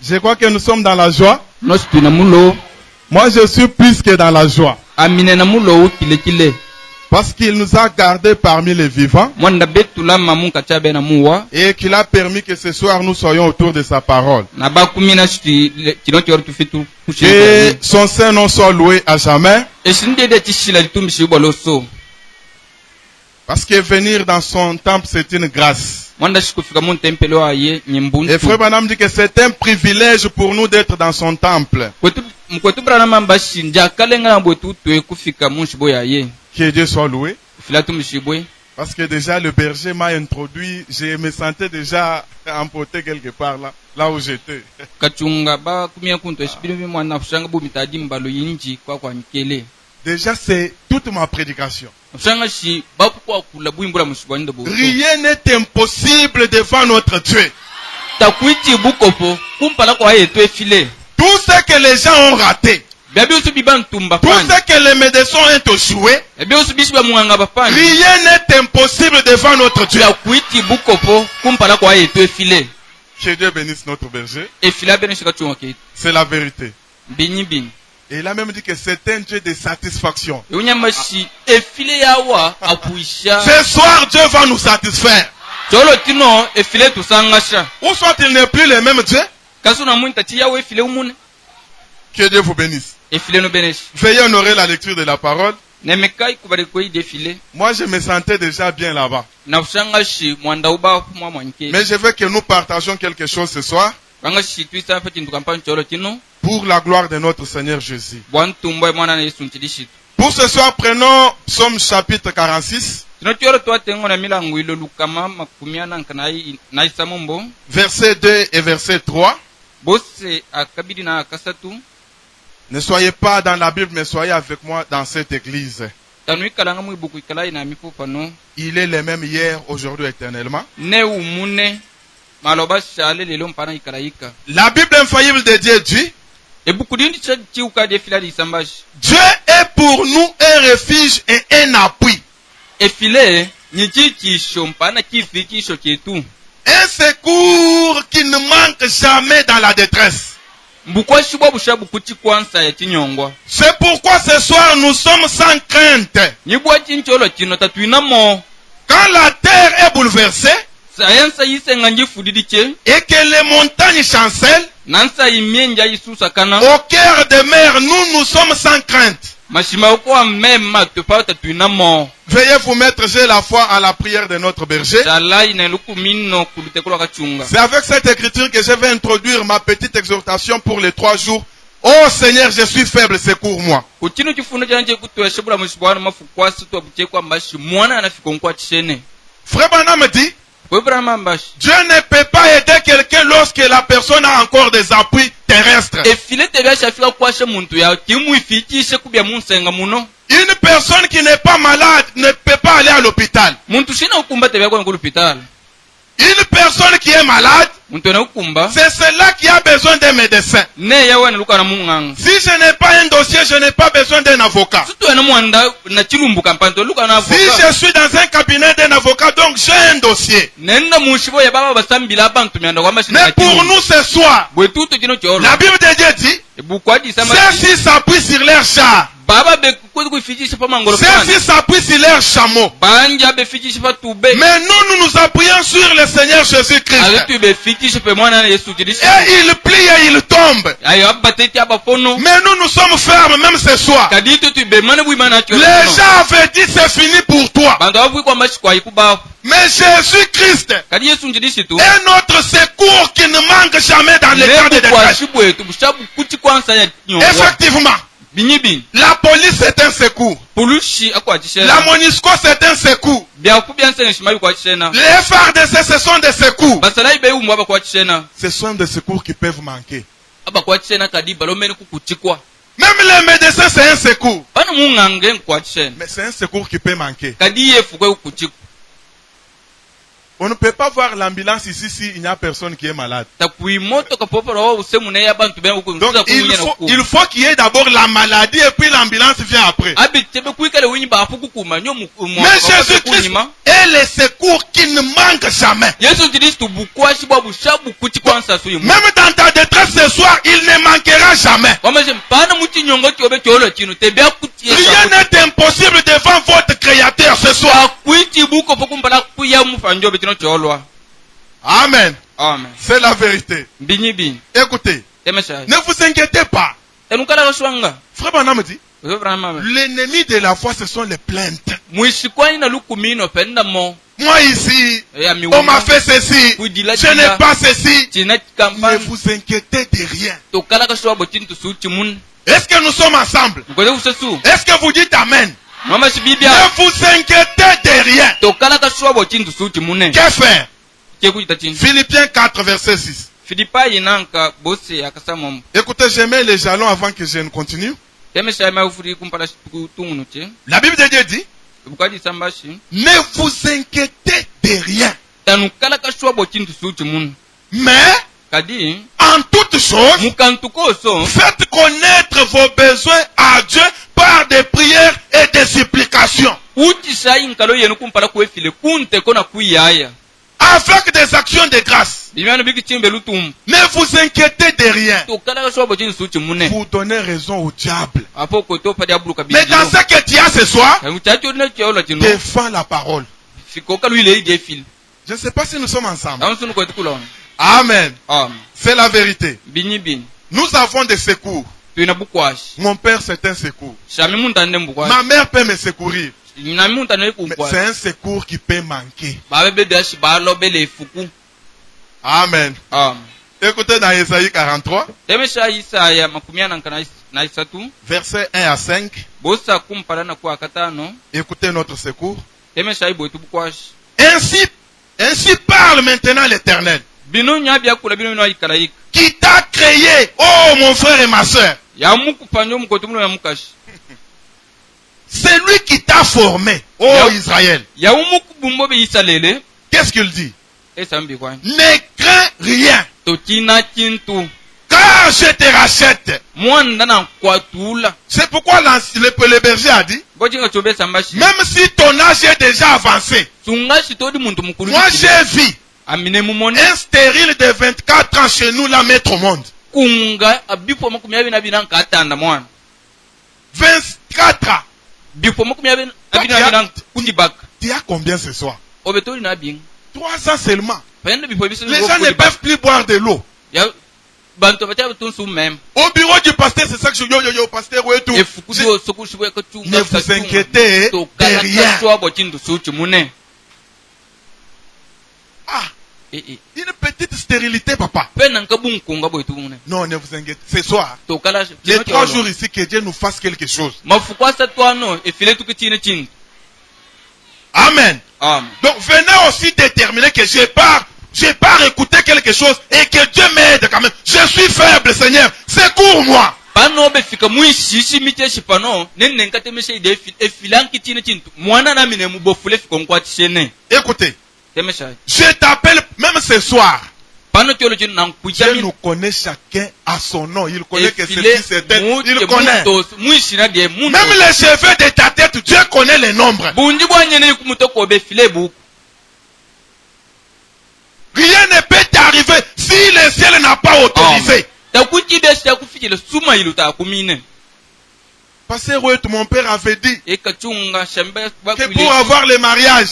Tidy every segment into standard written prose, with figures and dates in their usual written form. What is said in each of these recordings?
Je crois que nous sommes dans la joie. Moi, je suis plus que dans la joie. Parce qu'il nous a gardés parmi les vivants. Et qu'il a permis que ce soir nous soyons autour de sa parole. Que son Saint-Nom soit loué à jamais. Parce que venir dans son temple, c'est une grâce. Et Frère Branham dit que c'est un privilège pour nous d'être dans son temple. Que Dieu soit loué. Parce que déjà le berger m'a introduit, je me sentais déjà emporté quelque part là où j'étais. Déjà c'est toute ma prédication. Rien n'est impossible devant notre Dieu. Tout ce que les gens ont raté, tout ce que les médecins ont échoué, rien n'est impossible devant notre Dieu. Que Dieu bénisse notre berger. C'est la vérité. Et il a même dit que c'est un Dieu de satisfaction. Ce soir, Dieu va nous satisfaire. Ou soit il n'est plus le même Dieu. Que Dieu vous bénisse. Veuillez honorer la lecture de la parole. Moi, je me sentais déjà bien là-bas. Mais je veux que nous partagions quelque chose ce soir. Pour la gloire de notre Seigneur Jésus. Pour ce soir, prenons Psaume chapitre 46. Verset 2 et verset 3. Ne soyez pas dans la Bible, mais soyez avec moi dans cette église. Il est le même hier, aujourd'hui, éternellement. La Bible infaillible de Dieu dit: Dieu est pour nous un refuge et un appui. Un secours qui ne manque jamais dans la détresse. C'est pourquoi ce soir nous sommes sans crainte. Quand la terre est bouleversée et que les montagnes chancellent, au cœur des mers, nous sommes sans crainte. Veuillez vous mettre, j'ai la foi à la prière de notre berger. C'est avec cette écriture que je vais introduire ma petite exhortation pour les 3 jours. Oh Seigneur, je suis faible, secours-moi. Frère Branham dit: Dieu ne peut pas aider quelqu'un lorsque la personne a encore des appuis terrestres. Une personne qui n'est pas malade ne peut pas aller à l'hôpital. Une personne qui est malade, c'est celle-là qui a besoin d'un médecin. Si je n'ai pas un dossier, je n'ai pas besoin d'un avocat. Si je suis dans un cabinet d'un avocat, donc j'ai un dossier. Mais pour nous ce soir, la Bible de Dieu dit: ceux-ci s'appuient sur leurs chars. Ceux-ci s'appuient sur leurs chameaux. Mais nous nous appuyons sur le Seigneur Jésus-Christ. Et il plie et il tombe. Mais nous sommes fermes même ce soir. Les gens avaient dit: c'est fini pour toi. Mais Jésus-Christ est notre secours qui ne manque jamais dans les temps de détresse. Effectivement, la police c'est un secours. La MONUSCO c'est un secours. Les FARDC ce sont des secours. Ce sont des secours qui peuvent manquer. Même les médecins c'est un secours. Mais c'est un secours qui peut manquer. On ne peut pas voir l'ambulance ici s'il n'y a personne qui est malade. Donc il faut qu'il y ait d'abord la maladie et puis l'ambulance vient après. Mais Jésus-Christ est le secours qui ne manque jamais. Même dans ta détresse, n'est impossible devant votre Créateur ce soir. Amen. Amen. C'est la vérité. Écoutez, ne vous inquiétez pas. Frère Branham dit, l'ennemi de la foi, ce sont les plaintes. Moi ici, on m'a fait ceci, je n'ai pas ceci. Ne vous inquiétez de rien. Est-ce que nous sommes ensemble? Est-ce que vous dites Amen? Ne vous inquiétez de rien. Que faire? Philippiens 4, verset 6. Écoutez, je mets les jalons avant que je ne continue. La Bible de Dieu dit, ne vous inquiétez de rien. Mais, en toute chose, faites connaître vos besoins à Dieu par des prières et des supplications. Avec des actions de grâce. Ne vous inquiétez de rien. Vous donnez raison au diable. Mais dans ce que tu as ce soir, défends la parole. Je ne sais pas si nous sommes ensemble. Amen. C'est la vérité. Nous avons des secours. Mon père, c'est un secours. Ma mère peut me secourir. C'est un secours qui peut manquer. Amen. Écoutez dans Ésaïe 43, versets 1 à 5. Écoutez notre secours. Ainsi parle maintenant l'Éternel, qui t'a créé, oh mon frère et ma soeur. C'est lui qui t'a formé, oh Israël. Qu'est-ce qu'il dit? Ne crains rien, car je te rachète. C'est pourquoi le berger a dit, même si ton âge est déjà avancé, moi j'ai vu un stérile de 24 ans chez nous la mettre au monde. 24 ans. Tu as combien ce soir? 3 ans seulement. Les gens ne peuvent plus boire de l'eau. Au bureau du pasteur, c'est ça que je dis au pasteur. Ne vous inquiétez de rien. Une petite stérilité, papa. Non, ne vous inquiétez. Ce soir, les 3 jours ici, que Dieu nous fasse quelque chose. Amen. Donc, venez aussi déterminer que j'ai pas écouté quelque chose et que Dieu m'aide quand même. Je suis faible, Seigneur. Secours-moi. Écoutez. Je t'appelle même ce soir. Dieu nous connaît chacun à son nom. Il connaît que ceci c'est tel. Il connaît. Même les cheveux de ta tête, Dieu connaît les nombres. Rien ne peut t'arriver si le ciel n'a pas autorisé. Pasteur Ouet, mon père avait dit que pour avoir le mariage,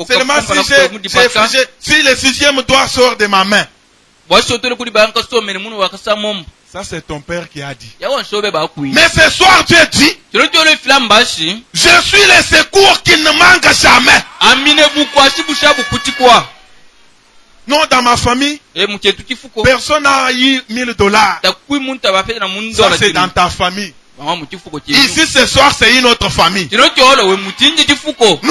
seulement si le 6e doigt sort de ma main. Ça c'est ton père qui a dit. Mais ce soir Dieu dit, je suis le secours qui ne manque jamais. Non, dans ma famille, personne n'a eu $1000. Ça c'est dans ta famille. Ici ce soir c'est une autre famille. Nous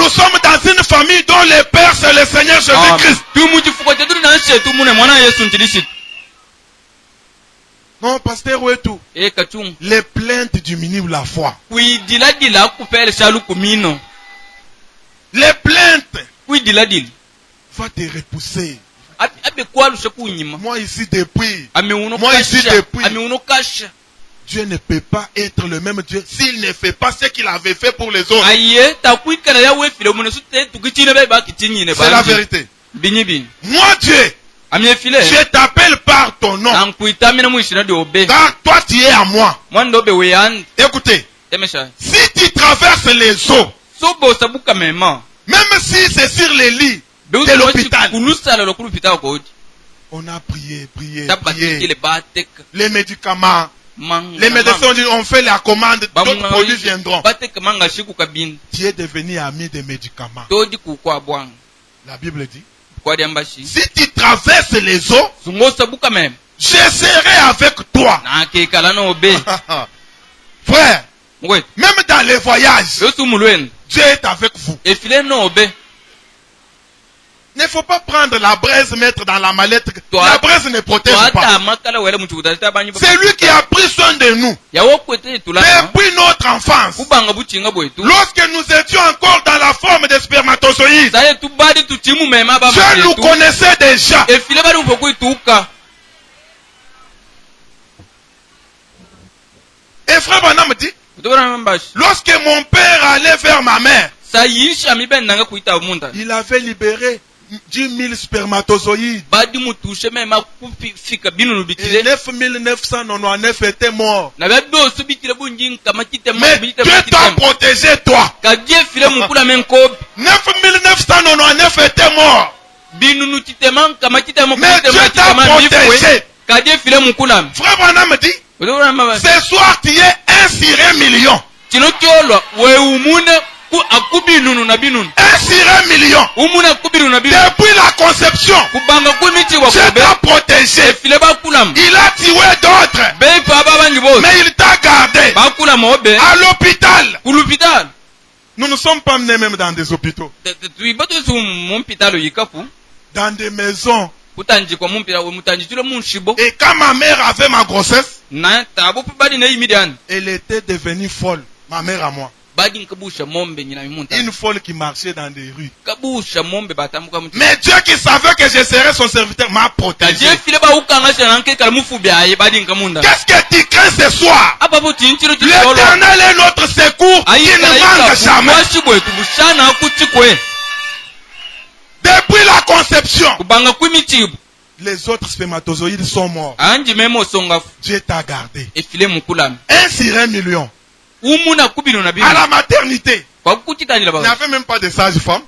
sommes dans une famille dont le Père c'est le Seigneur Jésus-Christ. Non, pasteur Ouetou, les plaintes diminuent la foi. Les plaintes va te repousser. Moi ici depuis. Dieu ne peut pas être le même Dieu s'il ne fait pas ce qu'il avait fait pour les autres. C'est la vérité. Moi Dieu, Je t'appelle par ton nom. Car toi tu es à moi. Écoutez. Si tu traverses les eaux, même si c'est sur les lits de l'hôpital, on a prié. Les médicaments, les médecins ont fait la commande, d'autres produits viendront. Tu es devenu ami des médicaments. La Bible dit, si tu traverses les eaux, je serai avec toi. Frère, même dans les voyages, Dieu est avec vous. Il ne faut pas prendre la braise, mettre dans la mallette. La braise ne protège pas. C'est lui qui a pris soin de nous depuis notre enfance. Lorsque nous étions encore dans la forme des spermatozoïdes, Dieu nous connaissait déjà. Et frère Branham dit, lorsque mon père allait vers ma mère, il avait libéré 10 000 spermatozoïdes. Et 9 999 étaient morts. Mais Dieu t'a protégé, toi. 9 999 étaient morts. Mais Dieu t'a protégé. Frère Branham dit, ce soir tu es 1 sur 1 million. 1 sur 1 million. Depuis la conception, Dieu t'a protégé. Il a tué d'autres, mais il t'a gardé. À l'hôpital, nous ne sommes pas menés même dans des hôpitaux, dans des maisons. Et quand ma mère avait ma grossesse, elle était devenue folle, ma mère à moi. Une folle qui marchait dans des rues. Mais Dieu qui savait que je serais son serviteur m'a protégé. Qu'est-ce que tu crains ce soir? L'Éternel est notre secours qui ne manque jamais. Depuis la conception, les autres spermatozoïdes sont morts. Dieu t'a gardé. 1 sur 1 million. À la maternité, il n'y avait même pas de sage-femme.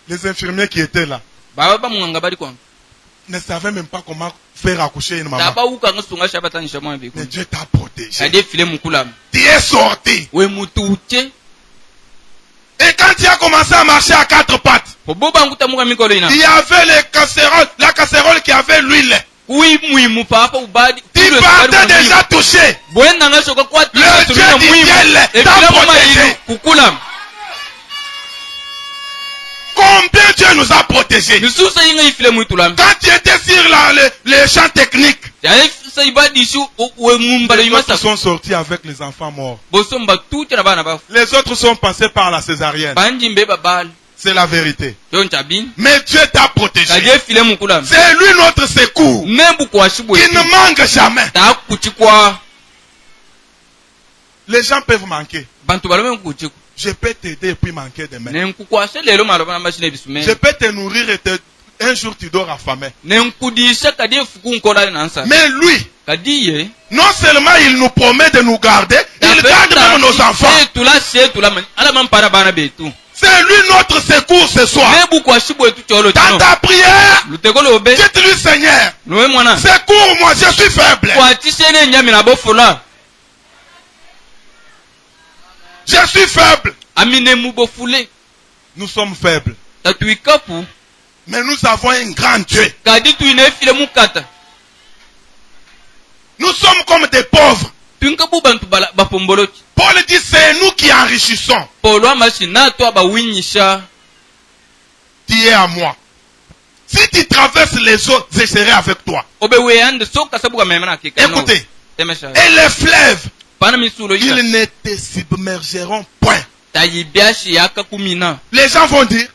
Les infirmiers qui étaient là ne savaient même pas comment faire accoucher une maman. Mais Dieu t'a protégé. Tu es sorti. Et quand tu as commencé à marcher à 4 pattes, il y avait la casserole qui avait l'huile. Tu partais déjà touché. Le Dieu du ciel t'a protégé. Combien Dieu nous a protégés? Quand tu étais sur les champs techniques, les autres sont sortis avec les enfants morts. Les autres sont passés par la césarienne. C'est la vérité. Mais Dieu t'a protégé. C'est lui notre secours. Il ne manque jamais. Les gens peuvent manquer. Je peux t'aider et puis manquer demain. Je peux te nourrir et un jour tu dors affamé. Mais lui, non seulement il nous promet de nous garder, il garde même nos enfants. C'est lui notre secours ce soir. Dans ta prière, dites-lui Seigneur, secours-moi, je suis faible. Je suis faible. Nous sommes faibles. Mais nous avons un grand Dieu. Nous sommes comme des pauvres. Paul dit c'est nous qui enrichissons. Tu es à moi. Si tu traverses les eaux, je serai avec toi. Écoutez. Et les fleuves, ils ne te submergeront point. Les gens vont dire,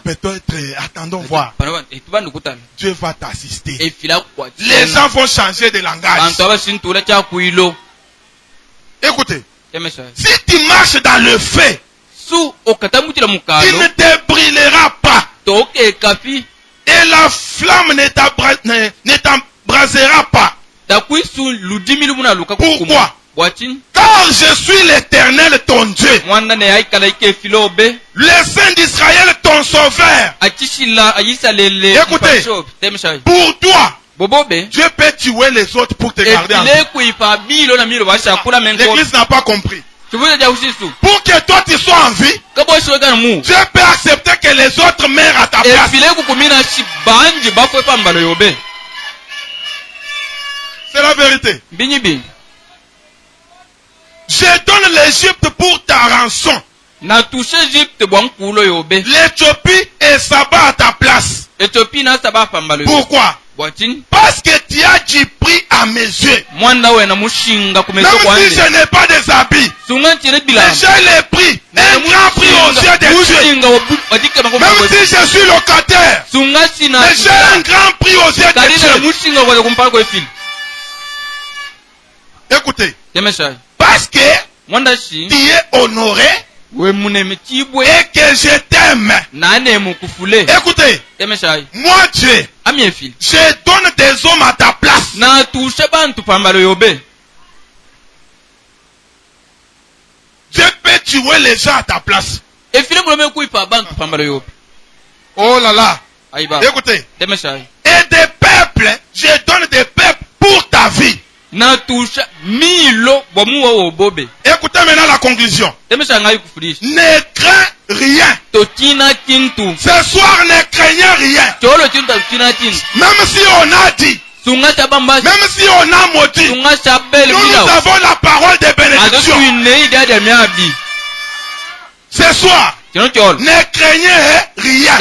peut-être, attendons voir. Dieu va t'assister. Les gens vont changer de langage. Écoutez, si tu marches dans le feu, Il ne te brûlera pas. Et la flamme ne t'embrasera pas. Pourquoi? Car je suis l'Éternel ton Dieu, le Saint d'Israël ton sauveur. Écoutez, pour toi, Dieu peut tuer les autres pour te garder en vie. L'église n'a pas compris. Pour que toi tu sois en vie, Dieu peut accepter que les autres meurent à ta place. C'est la vérité. Je donne l'Égypte pour ta rançon. L'Éthiopie et Saba à ta place. Pourquoi? Parce que tu as du prix à mes yeux. Même si je n'ai pas des habits, mais j'ai les prix, un grand prix aux yeux de Dieu. Même si je suis locataire, mais j'ai un grand prix aux yeux de Dieu. Écoutez, parce que tu es honoré et que je t'aime. Écoutez, moi Dieu, je donne des hommes à ta place. Dieu peut tuer les gens à ta place. Oh là là. Écoutez, et des peuples, je donne des peuples pour ta vie. Écoutez maintenant la conclusion. Ne crains rien. Ce soir ne craignez rien. Même si on a dit, même si on a maudit, nous avons la parole de bénédiction. Ce soir, ne craignez rien.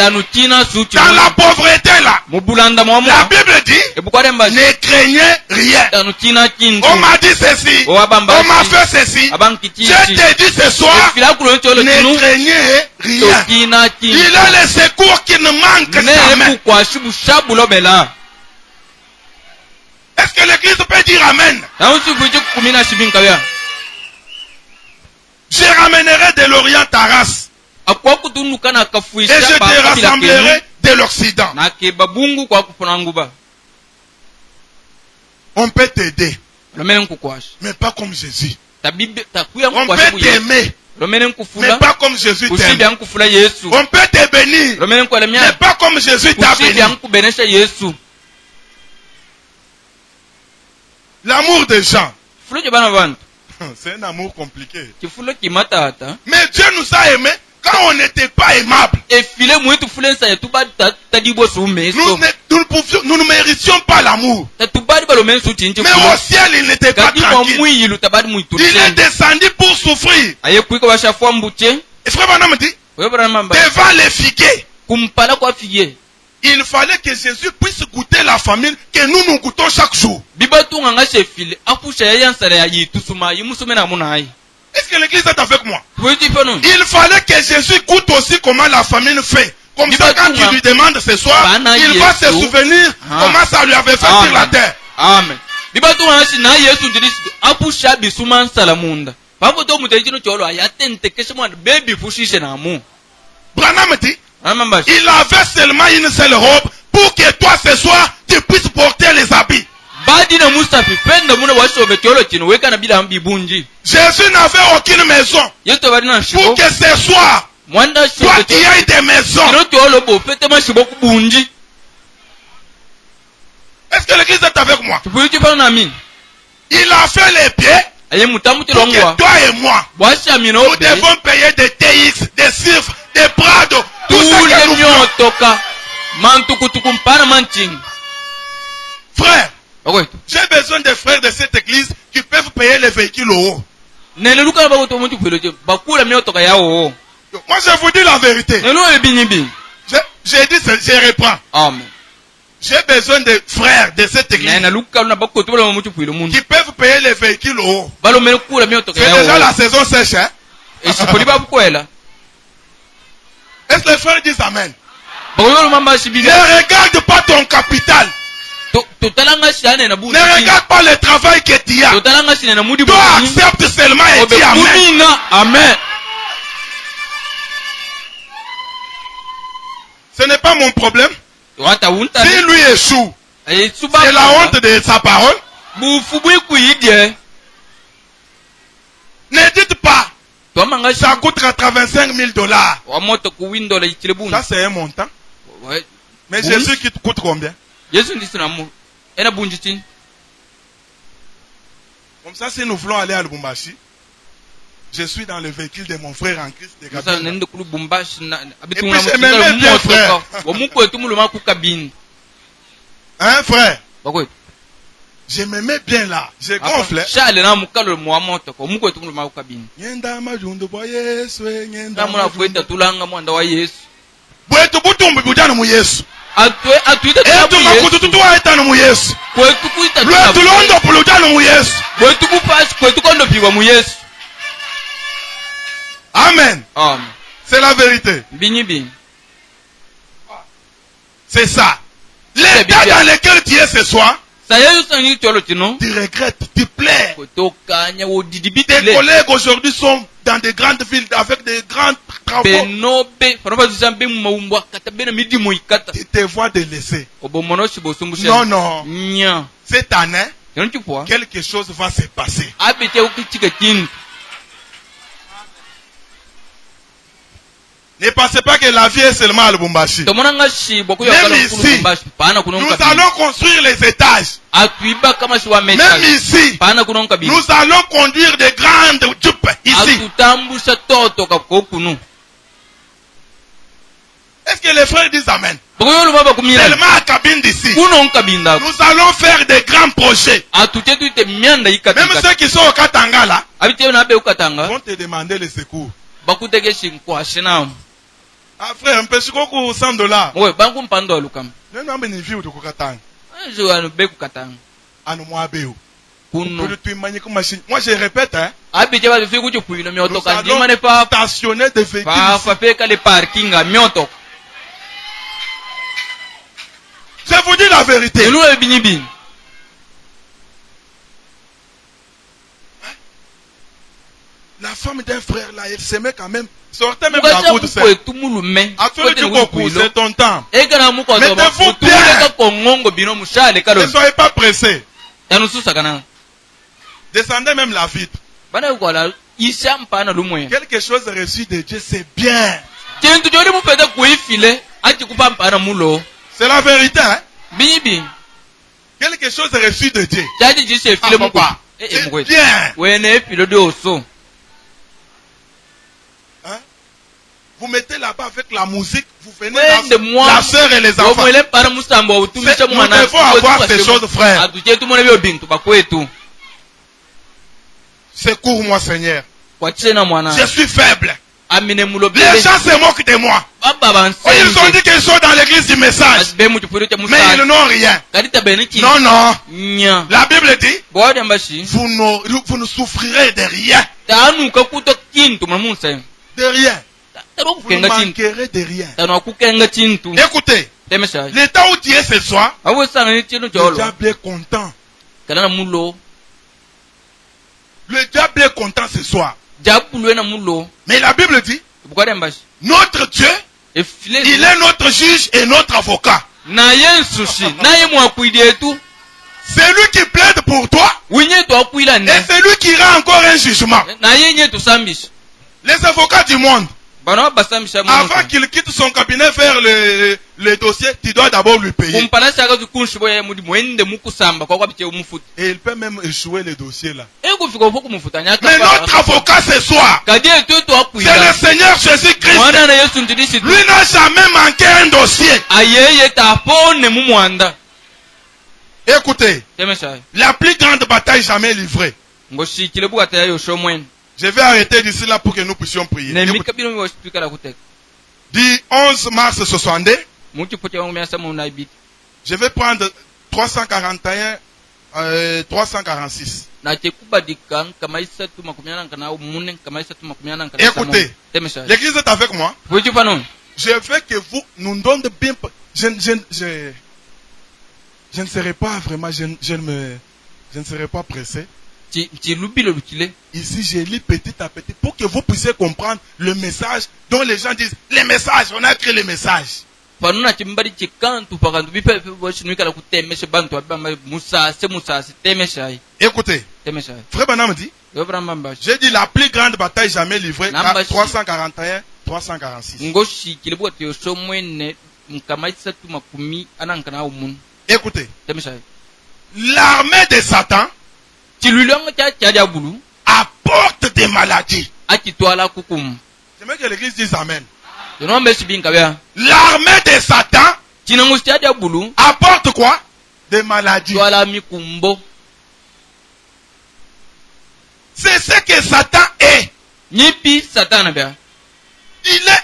Dans la pauvreté là, la Bible dit, ne craignez rien. On m'a dit ceci, on m'a fait ceci. Je te dis ce soir, ne craignez rien. Il a le secours qui ne manque jamais. Est-ce que l'église peut dire amen? Je ramènerai de l'Orient ta race. Et je te rassemblerai de l'Occident. On peut t'aider, mais pas comme Jésus. On peut t'aimer, mais pas comme Jésus t'aime. On peut te bénir, mais pas comme Jésus t'a béni. L'amour des gens, c'est un amour compliqué. Mais Dieu nous a aimés quand on n'était pas aimable. Nous ne méritions pas l'amour. Mais au ciel, il n'était pas tranquille. Il est descendu pour souffrir. Et frère Branham dit, devant les figuiers, il fallait que Jésus puisse goûter la famine que nous goûtons chaque jour. Est-ce que l'église est avec moi? Il fallait que Jésus goûte aussi comment la famine fait. Comme ça, quand tu lui demandes ce soir, il va se souvenir comment ça lui avait fait sur la terre. Amen. Branham dit, il avait seulement une seule robe pour que toi ce soir tu puisses porter les habits. Jésus n'avait aucune maison pour que ce soir toi tu aies des maisons. Est-ce que l'église est avec moi? Il a fait les pieds pour que toi et moi nous devons payer des TX, des CIF, des Prado, tout ce que nous faisons. Frère, j'ai besoin des frères de cette église qui peuvent payer les véhicules au haut. Moi je vous dis la vérité. J'ai dit, je reprends. Amen. J'ai besoin des frères de cette église qui peuvent payer les véhicules au haut. C'est déjà la saison sèche. Hein? Est-ce que les frères disent amen? Ne regarde pas ton capital. Ne regarde pas le travail que tu as. Toi accepte seulement et dis amen. Amen. Ce n'est pas mon problème. Si lui échoue, c'est la honte de sa parole. Ne dites pas. Ça coûte 85 000 $. Ça, c'est un montant. Mais Jésus qui coûte combien? Comme ça, si nous voulons aller à Lubumbashi, je suis dans le véhicule de mon frère en Christ. Et puis, je m'aimais bien, frère. Hein, frère? Je m'aimais bien là. Je gonfle. Amen. C'est la vérité. C'est ça. L'état dans lequel tu es ce soir, tu regrettes, tu plais. Tes collègues aujourd'hui sont dans des grandes villes avec des grands travaux. Tu te vois de laisser. Non, non. Cette année, quelque chose va se passer. Ne pensez pas que la vie est seulement à Lubumbashi. Même ici, nous allons construire les étages. Même ici, nous allons conduire des grandes jupes ici. Est-ce que les frères disent Amen? Seulement à cabine d'ici. Nous allons faire des grands projets. Même ceux qui sont au Katanga là vont te demander le secours. Ah frère, un peu $100. Oui, moi je répète, hein. Nous allons stationner des véhicules. Je vous dis la vérité. La femme d'un frère là, elle s'aimait quand même. Sortez même la route. C'est ton temps. Mettez-vous bien. Ne soyez pas pressés. Descendez même la vitre. Quelque chose reçu de Dieu, c'est bien. C'est la vérité, hein? Quelque chose reçu de Dieu. C'est bien. Vous mettez là-bas avec la musique, vous venez la soeur et les enfants. Nous devons avoir ces choses, frère. Secours-moi, Seigneur. Je suis faible. Les gens se moquent de moi. Ils ont dit qu'ils sont dans l'église du message. Mais ils n'ont rien. Non, non. La Bible dit, vous ne souffrirez de rien. De rien. Vous ne manquerez de rien. Écoutez, l'état où tu es ce soir, le diable est content. Le diable est content ce soir. Mais la Bible dit, notre Dieu, il est notre juge et notre avocat. C'est lui qui plaide pour toi. Et c'est lui qui rend encore un jugement. Les avocats du monde, avant qu'il quitte son cabinet vers le dossier, tu dois d'abord lui payer. Et il peut même échouer le dossier là. Mais notre avocat ce soir, c'est le Seigneur Jésus-Christ. Lui n'a jamais manqué un dossier. Écoutez, la plus grande bataille jamais livrée. Je vais arrêter d'ici là pour que nous puissions prier. Du 11 mars 62, je vais prendre 341, 346. Écoutez, l'église est avec moi. Je veux que vous nous donniez bien. Je ne serai pas vraiment, je ne serai pas pressé. Ici, je lis petit à petit pour que vous puissiez comprendre le message dont les gens disent, les messages, on a écrit les messages. panuna chimbali chikantu pakantu bipe bochinuika la kutemesha bantu abamba musa temesha. Écoutez. Temesha. Frère Branham dit. J'ai dit la plus grande bataille jamais livrée 341 346. Ngoshi kilibwa tyo mwene mkamaitsa tumakumi anankana umun. Écoutez. Temesha. L'armée de Satan apporte des maladies. J'aimerais que l'église dise amen. L'armée de Satan apporte quoi? Des maladies. C'est ce que Satan est. Il est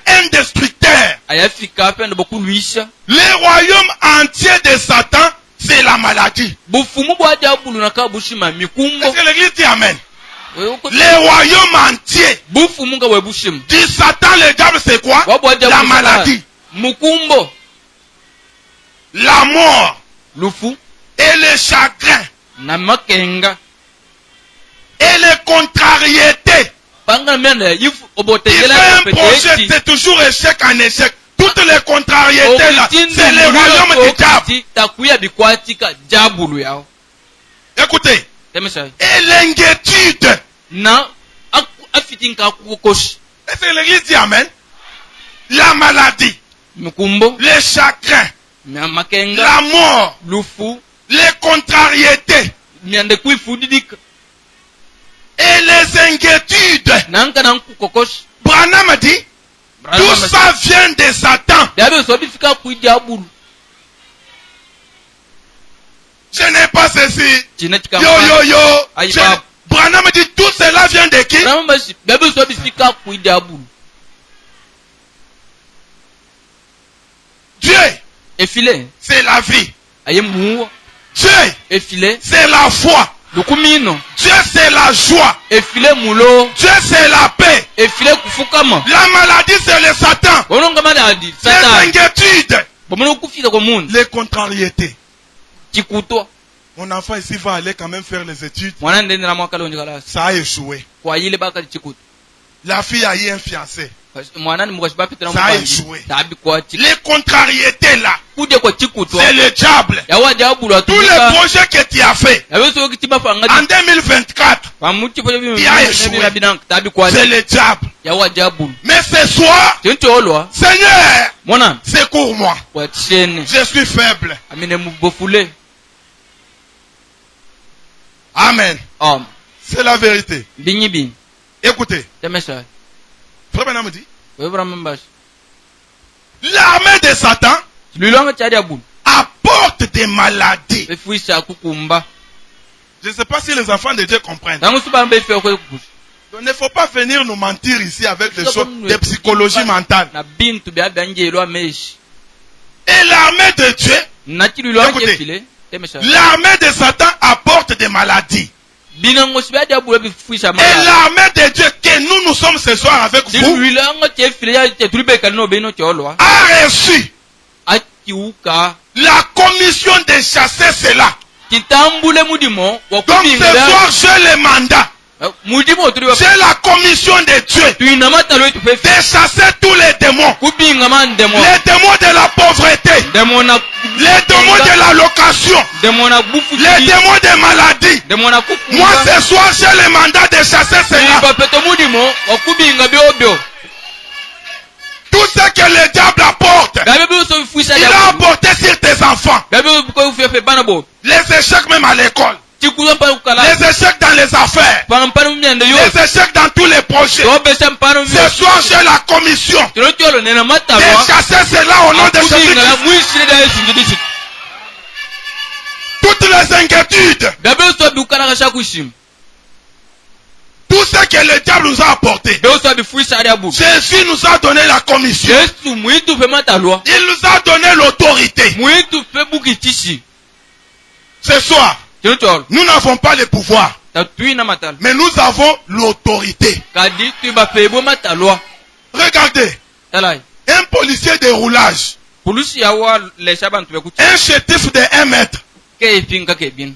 un destructeur. Les royaumes entiers de Satan, c'est la maladie. Est-ce que l'église dit amen? Les royaumes entiers du Satan, le diable, c'est quoi? La maladie. La mort. Et le chagrin. Et les contrariétés. Il fait un projet, c'est toujours échec en échec. Toutes les contrariétés là, c'est le royaume du diable. Écoutez. Et l'inquiétude. Est-ce que l'église dit amen? La maladie. Les chagrins. La mort. Les contrariétés. Et les inquiétudes. Branham dit. Tout ça vient de Satan. Je n'ai pas ceci. Yo. Branham dit tout cela vient de qui? Dieu. C'est la vie. Dieu. C'est la foi. Dieu c'est la joie. Dieu c'est la paix. La maladie c'est le Satan. Les inquiétudes. Les contrariétés. Mon enfant ici va aller quand même faire les études. Ça a échoué. La fille a eu un fiancé. Ça a échoué. Les contrariétés là, c'est le diable. Tous les projets que tu as fait en 2024, il a échoué. C'est le diable. Mais ce soir, Seigneur, secours-moi. Je suis faible. Amen. C'est la vérité. Écoutez. Frère Branham dit. L'armée de Satan apporte des maladies. Je ne sais pas si les enfants de Dieu comprennent. Donc, il ne faut pas venir nous mentir ici avec des choses de psychologie mentale. Et l'armée de Dieu, écoutez, l'armée de Satan apporte des maladies. Et l'armée de Dieu que nous sommes ce soir avec vous a reçu la commission de chasser cela. Donc ce soir j'ai le mandat. J'ai la commission de Dieu de chasser tous les démons. Les démons de la pauvreté. Les démons de la location. Les démons des maladies. Moi ce soir j'ai le mandat de chasser cela. Tout ce que le diable apporte, il a apporté sur tes enfants. Les échecs même à l'école. Les échecs dans les affaires. Les échecs dans tous les projets. Ce soir j'ai la commission de chasser cela au nom de Jésus-Christ. Toutes les inquiétudes. Tout ce que le diable nous a apporté. Jésus nous a donné la commission. Il nous a donné l'autorité. Ce soir, nous n'avons pas le pouvoir. Mais nous avons l'autorité. Regardez. Un policier de roulage. Un chétif de 1 mètre.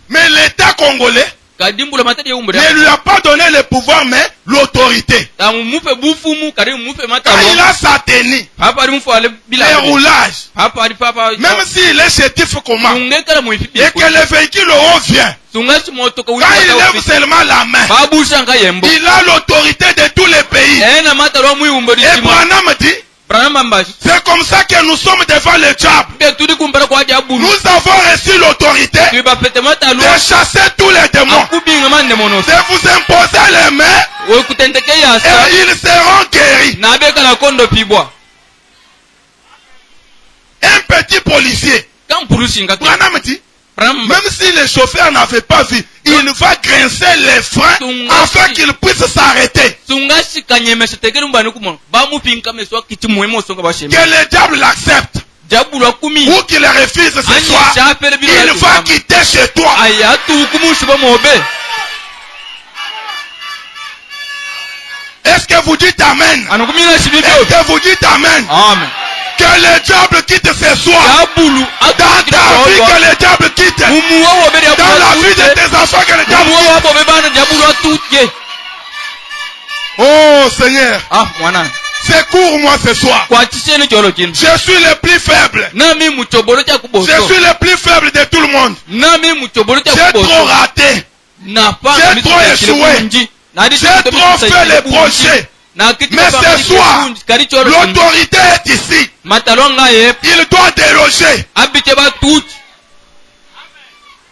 Mais l'État congolais ne lui a pas donné le pouvoir, mais l'autorité. Quand il a sa tenue, les roulages, même s'il est chétif comment, et que le véhicule haut vient, quand il lève seulement la main, il a l'autorité de tous les pays. Et Branham dit, c'est comme ça que nous sommes devant le diable. Nous avons reçu l'autorité de chasser tous les démons, de vous imposer les mains, et ils seront guéris. Un petit policier, Branham dit, même si le chauffeur n'avait pas vu, il va grincer les freins afin qu'il puisse s'arrêter. Que le diable l'accepte ou qu'il le refuse ce soir, il va quitter chez toi. Est-ce que vous dites Amen? Est-ce que vous dites Amen? Amen. Que le diable quitte ce soir. Dans ta vie, que le diable quitte. Dans la vie de tes enfants, que le diable quitte. Oh Seigneur. Secours-moi ce soir. Je suis le plus faible. Je suis le plus faible de tout le monde. J'ai trop raté. J'ai trop échoué. J'ai trop fait les projets. Mais ce soir, l'autorité est ici. Il doit déloger.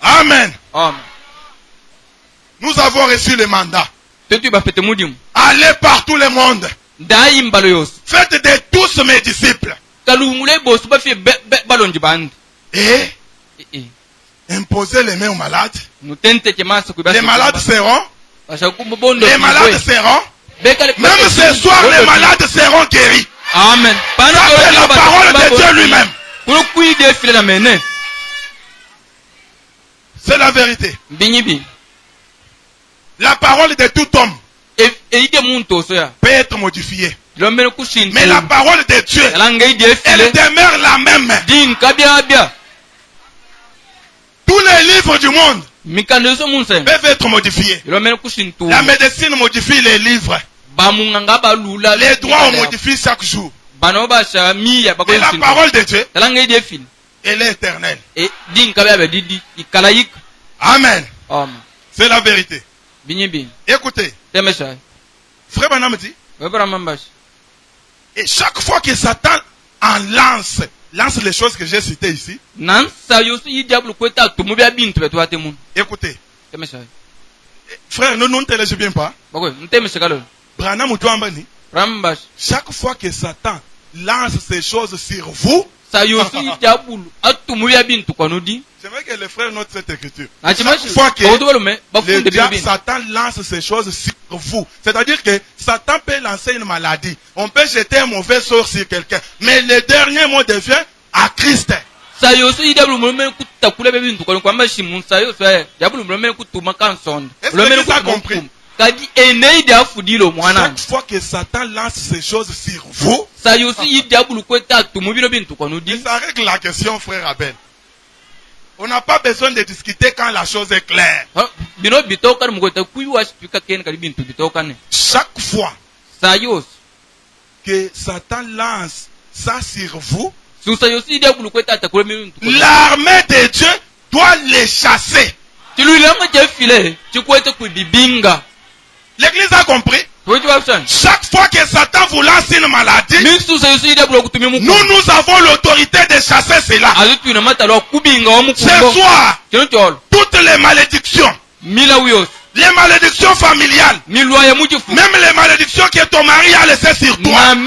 Amen. Nous avons reçu le mandat. Allez par tout le monde. Faites de tous mes disciples. Et imposez les mains aux malades. Les malades seront. Les malades seront. Même ce soir, les malades seront guéris. Amen. Ça, c'est la parole de Dieu lui-même. C'est la vérité. La parole de tout homme peut être modifiée. Mais la parole de Dieu, elle demeure la même. Tous les livres du monde peuvent être modifiés. La médecine modifie les livres. Les droits on modifie chaque jour. Mais la parole de Dieu, elle est éternelle. Amen. C'est la vérité. Écoutez, frère Branham dit, et chaque fois que Satan en lance les choses que j'ai citées ici, écoutez, frère, ne nous téléchez bien pas. Branham Touambani, chaque fois que Satan lance ces choses sur vous, c'est vrai que les frères notent cette écriture. Chaque fois que Satan lance ces choses sur vous, c'est-à-dire que Satan peut lancer une maladie, on peut jeter un mauvais sort sur quelqu'un, mais le dernier mot devient à Christ. Est-ce que tu as compris? Chaque fois que Satan lance ces choses sur vous, ça règle la question, frère Abel. On n'a pas besoin de discuter quand la chose est claire. Chaque fois que Satan lance ça sur vous, l'armée de Dieu doit les chasser. L'église a compris. Chaque fois que Satan vous lance une maladie, nous avons l'autorité de chasser cela. Ce soir, toutes les malédictions, les malédictions familiales, même les malédictions que ton mari a laissées sur toi, au nom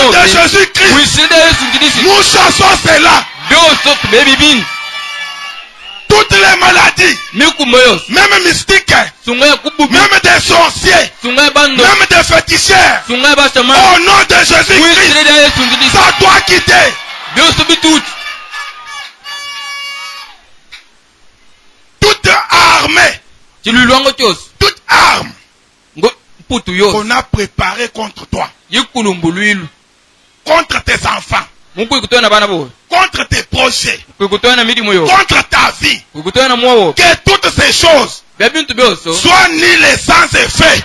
de Jésus-Christ, nous chassons cela. Toutes les maladies, même mystiques, même des sorciers, même des féticheurs, au nom de Jésus-Christ, ça doit quitter. Toute armée, toute arme qu'on a préparée contre toi, contre tes enfants, contre tes projets, contre ta vie, que toutes ces choses Sois nul et sans effet.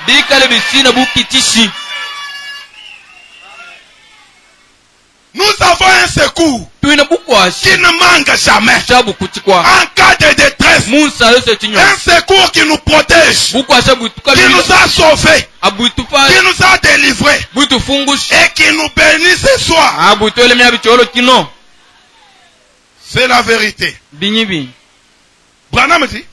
Nous avons un secours qui ne manque jamais. En cas de détresse, un secours qui nous protège, qui nous a sauvés, qui nous a délivrés et qui nous bénit ce soir. C'est la vérité. Branham dit.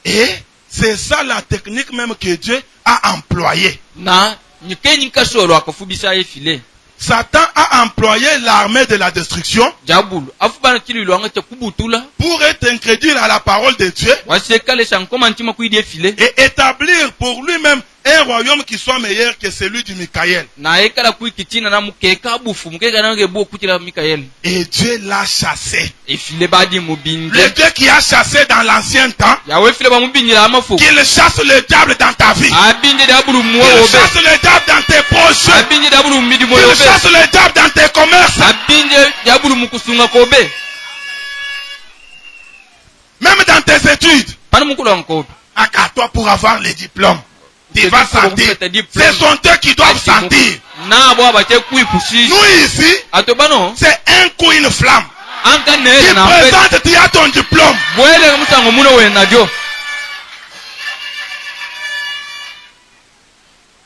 Et c'est ça la technique même que Dieu a employée. Satan a employé l'armée de la destruction pour être incrédule à la parole de Dieu et établir pour lui-même un royaume qui soit meilleur que celui du Michaël. Et Dieu l'a chassé. Le Dieu qui a chassé dans l'ancien temps, qu'il chasse le diable dans ta vie, qu'il chasse le diable dans tes proches, qu'il chasse le diable dans tes commerces, même dans tes études. Accorde-toi pour avoir les diplômes. Tu vas sentir. Ce sont eux qui doivent sentir. Nous ici, c'est un coup, une flamme. Qui présente, tu as ton diplôme.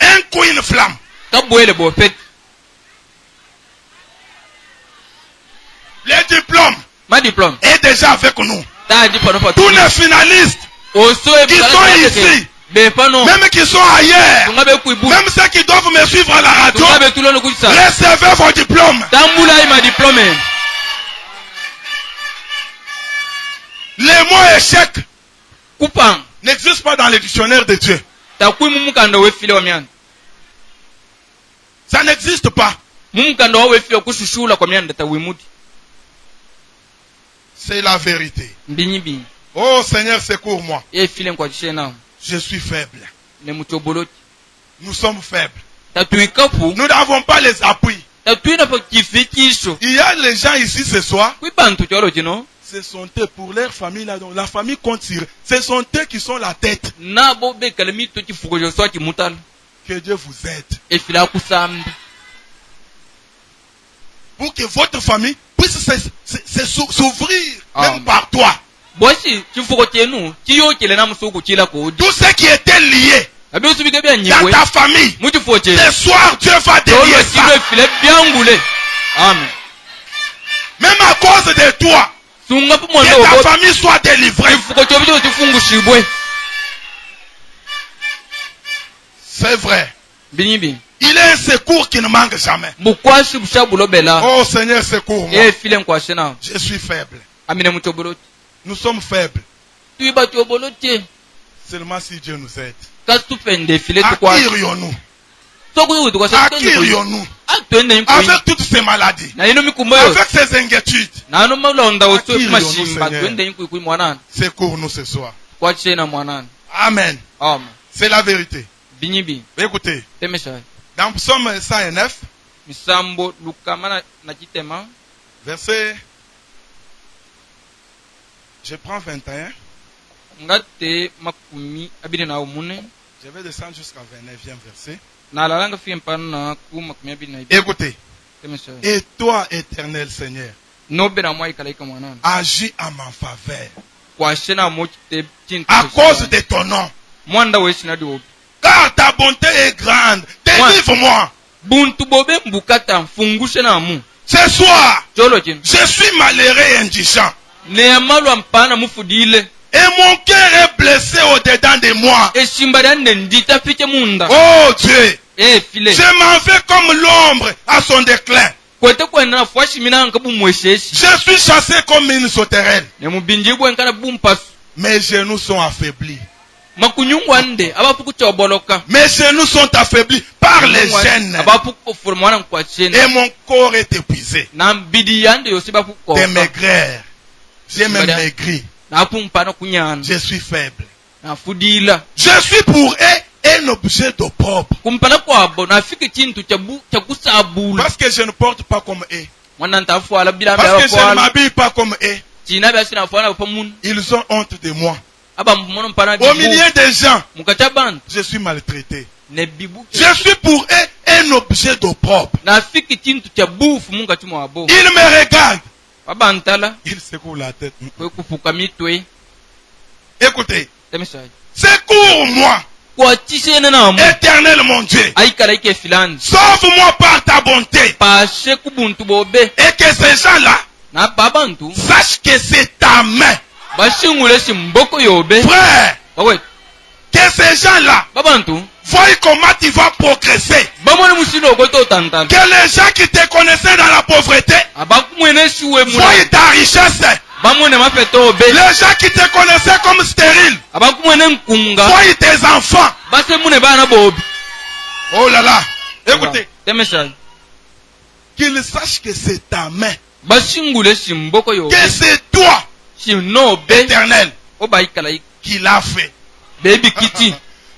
Un coup, une flamme. Le diplôme est déjà avec nous. Tous les finalistes qui sont ici, même qui sont ailleurs, même ceux qui doivent me suivre à la radio, recevez vos diplômes. Les mots échec n'existent pas dans le dictionnaire de Dieu. Ça n'existe pas. C'est la vérité. Oh Seigneur, secours-moi. Je suis faible. Nous sommes faibles. Nous n'avons pas les appuis. Il y a les gens ici ce soir. Ce sont eux pour leur famille. La famille compte sur eux. Ce sont eux qui sont la tête. Que Dieu vous aide. Pour que votre famille puisse s'ouvrir même par toi. Tout ce qui était lié dans ta famille, ce soir Dieu va délier ça. Amen. Même à cause de toi, que ta famille soit délivrée. C'est vrai. Il est un secours qui ne manque jamais. Oh Seigneur, secours-moi. Je suis faible. Nous sommes faibles. Seulement si Dieu nous aide. À qui irions-nous? À qui irions-nous? Avec toutes ces maladies, avec ces inquiétudes, à qui irions-nous, Seigneur? Secours-nous ce soir. Amen. C'est la vérité. Écoutez, dans Psaume 109, verset, je prends 21. Je vais descendre jusqu'à 29e verset. Écoutez. Et toi, éternel Seigneur, agis en ma faveur à cause de ton nom. Car ta bonté est grande. Délivre-moi. Ce soir, je suis malheureux et indigent. Et mon cœur est blessé au-dedans de moi. Oh Dieu, je m'en vais comme l'ombre à son déclin. Je suis chassé comme une sauterelle. Mes genoux sont affaiblis. Mes genoux sont affaiblis par les gènes. Et mon corps est épuisé. Des maigreurs. J'ai même maigri. Je suis faible. Je suis pour eux un objet d'opprobre. Parce que je ne porte pas comme eux. Parce que je ne m'habille pas comme eux. Ils ont honte de moi. Au milieu des gens, je suis maltraité. Je suis pour eux un objet d'opprobre. Il me regarde. Il secoue la tête. Écoutez. Secours-moi. Éternel mon Dieu. Sauve-moi par ta bonté. Et que ces gens-là sachent que c'est ta main. Frère. Que ces gens-là voient comment tu vas progresser. Que les gens qui te connaissaient dans la pauvreté voient ta richesse. Les gens qui te connaissaient comme stérile voient tes enfants. Oh là là. Écoutez. Qu'ils sachent que c'est ta main. Que c'est toi, éternel, qui l'a fait.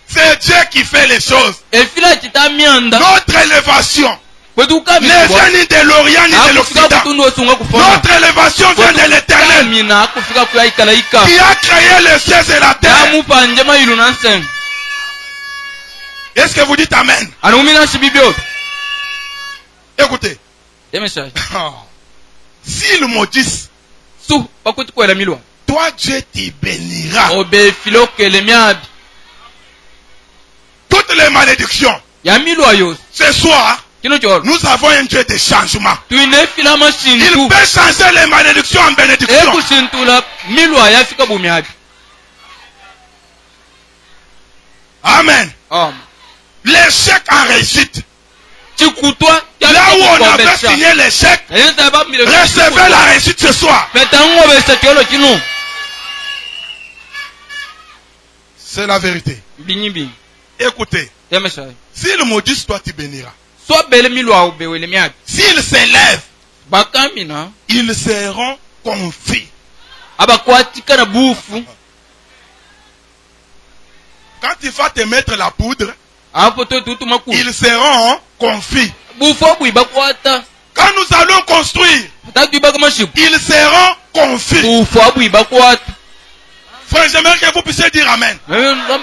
C'est Dieu qui fait les choses. Notre élévation ne vient ni de l'Orient ni de l'Occident. Notre élévation vient de l'Éternel qui a créé les cieux et la terre. Est-ce que vous dites Amen? Écoutez. S'ils maudissent, toi Dieu t'y bénira. Toutes les malédictions. Ce soir, nous avons un Dieu de changement. Il peut changer les malédictions en bénédictions. Amen. L'échec en réussite. Là où on avait signé l'échec, recevez la réussite ce soir. C'est la vérité. Écoutez. S'ils maudissent, toi tu béniras. S'ils s'élèvent, ils seront confis. Quand tu vas te mettre la poudre, ils seront confis. Quand nous allons construire, ils seront confis. Frère, j'aimerais que vous puissiez dire Amen. Ils vont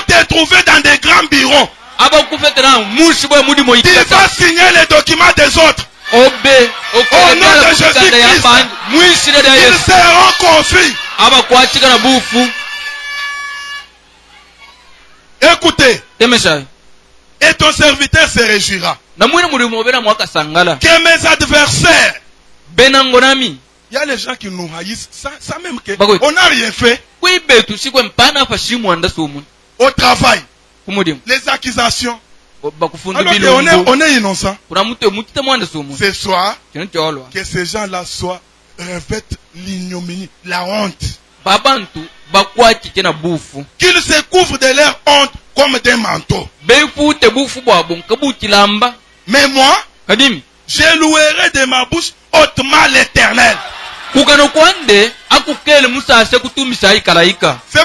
te trouver dans des grands bureaux. Tu vas signer les documents des autres. Au nom de Jésus-Christ, ils seront confis. Écoutez. Et ton serviteur se réjouira. Que mes adversaires. Il y a les gens qui nous haïssent. Ça même que on n'a rien fait. Au travail. Les accusations. Alors qu'on est innocent. Ce soir, que ces gens-là soient revêtent l'ignominie, la honte. Qu'ils se couvrent de leur honte comme des manteaux. Mais moi, je louerai de ma bouche hautement l'Éternel. C'est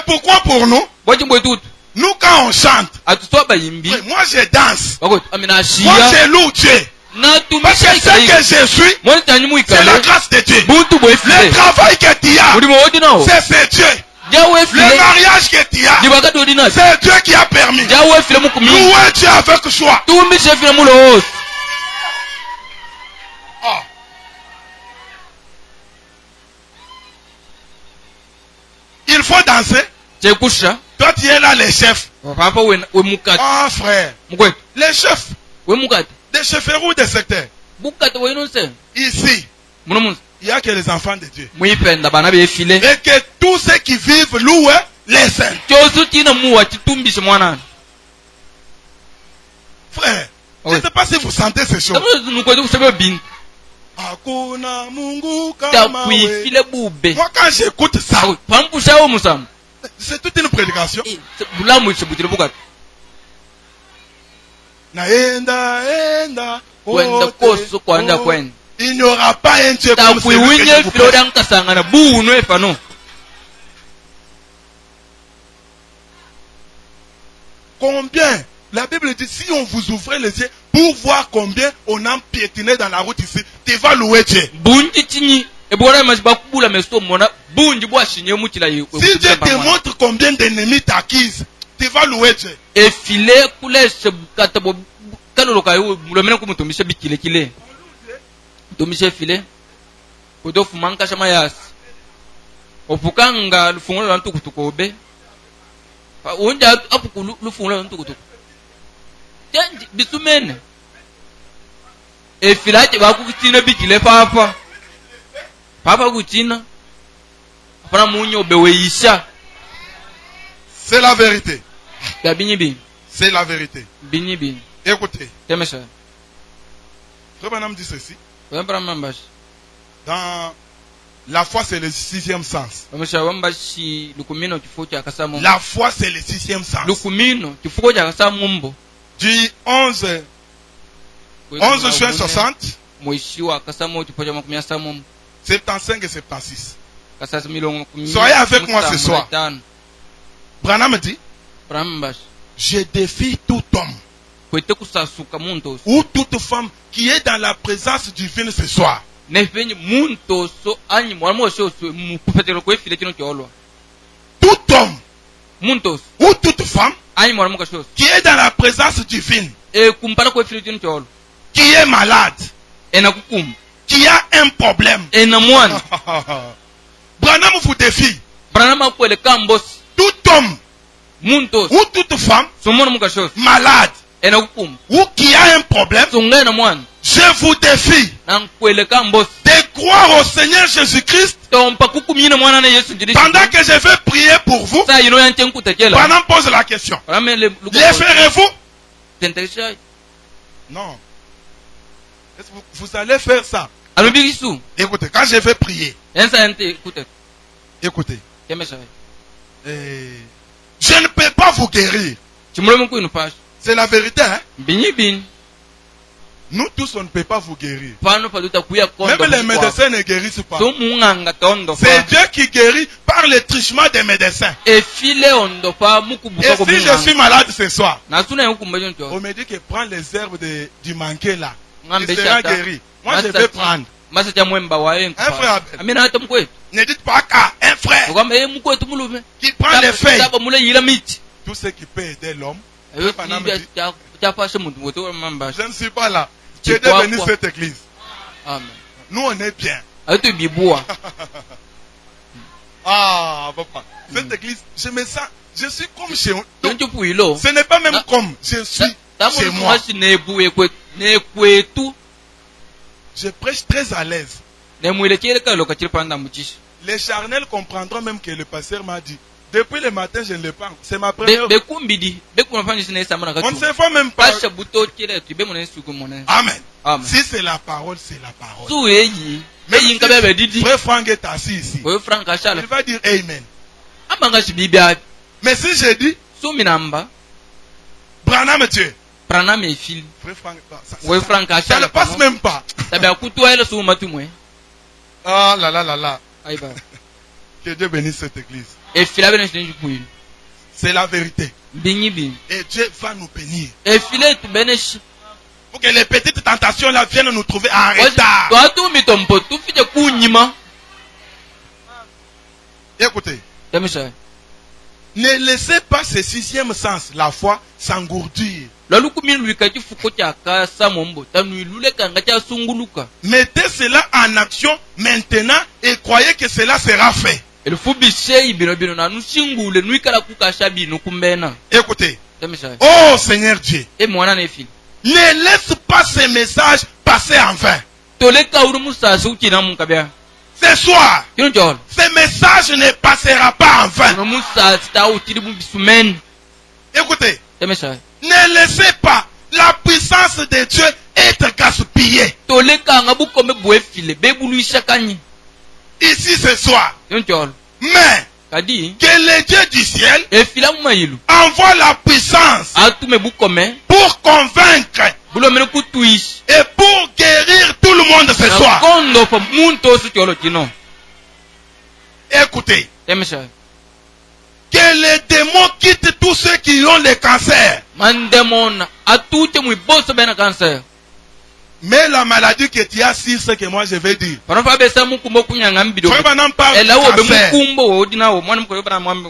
pourquoi pour nous, quand on chante, moi je danse. Moi je loue Dieu. Parce que ce que je suis, c'est la grâce de Dieu. Le travail que tu as, c'est Dieu. Le mariage que tu as, c'est Dieu qui a permis. Louez Dieu avec joie. Oh. Il faut danser. Toi tu es là les chefs. Ah frère. Les chefs. Des chefferous des secteurs. Ici. Il n'y a que les enfants de Dieu. Et que tous ceux qui vivent louent les saints. Frère, je ne sais pas si vous sentez ces choses. Moi quand j'écoute ça, c'est toute une prédication. Il n'y aura pas un Dieu comme celui que je vous prête. Combien? La Bible dit, si on vous ouvrait les yeux pour voir combien on a piétiné dans la route ici, tu vas louer Dieu. Si Dieu te montre combien d'ennemis t'acquisent, tu vas louer Dieu. Opukanga lufungulo lwa ntukutuku obe. Unja apuku lufungulo lwa ntukutuku. Chanji bisumene. Efilate bakukitina bikile papa. Papa kutina. Apana munyo obeweisha. C'est la vérité. Ya binyibi. C'est la vérité. Binyibi. Écoutez. Temesha. Rebanam dit ceci. Dans la foi, c'est le 6e sens. La foi, c'est le 6e sens. Du 11 juin 60, 75 et 76. Soyez avec moi ce soir. Branham dit, je défie tout homme ou toute femme qui est dans la présence divine ce soir. Tout homme ou toute femme qui est dans la présence divine, qui est malade, qui a un problème, Branham vous défie. Tout homme ou toute femme malade ou qui a un problème, je vous défie de croire au Seigneur Jésus-Christ pendant que je vais prier pour vous. Branham pose la question. Les ferez-vous? Non. Vous allez faire ça. Écoutez, quand je vais prier, écoutez, je ne peux pas vous guérir. C'est la vérité, hein? Nous tous, on ne peut pas vous guérir. Même les médecins ne guérissent pas. C'est Dieu qui guérit par le trichement des médecins. Et si je suis malade ce soir, on me dit que prends les herbes du manqué là. Il sera guéri. Moi, je vais prendre. Un frère Abel. Ne dites pas qu'un frère qui prend les feuilles. Tout ce qui peut aider l'homme. Je ne suis pas là. Tu es devenu cette église. Amen. Nous, on est bien. Ah, papa. Cette église, je me sens, je suis comme chez nous. Ce n'est pas même comme, je suis chez moi. Je prêche très à l'aise. Les charnels comprendront même que le pasteur m'a dit. Depuis le matin, je ne le parle. C'est ma première. On ne se voit même pas. Amen. Si c'est la parole, c'est la parole. Même si frère Franck est assis ici, il va dire Amen. Mais si je dis Branham Dieu, frère Franck, ça ne passe même pas. Ah là là là là. Que Dieu bénisse cette église. C'est la vérité. Et Dieu va nous bénir. Pour que les petites tentations là viennent nous trouver en retard. Écoutez. Ne laissez pas ce 6e sens, la foi, s'engourdir. Mettez cela en action maintenant et croyez que cela sera fait. Écoutez. Oh Seigneur Dieu. Ne laisse pas ces messages passer en vain. Ce soir, ce message ne passera pas en vain. Écoutez. Ne laissez pas la puissance de Dieu être gaspillée. Ici ce soir. Mais que le Dieu du ciel envoie la puissance pour convaincre et pour guérir tout le monde ce soir. Écoutez. Que les démons quittent tous ceux qui ont le cancer. Mais la maladie que tu as, c'est ce que moi je vais dire.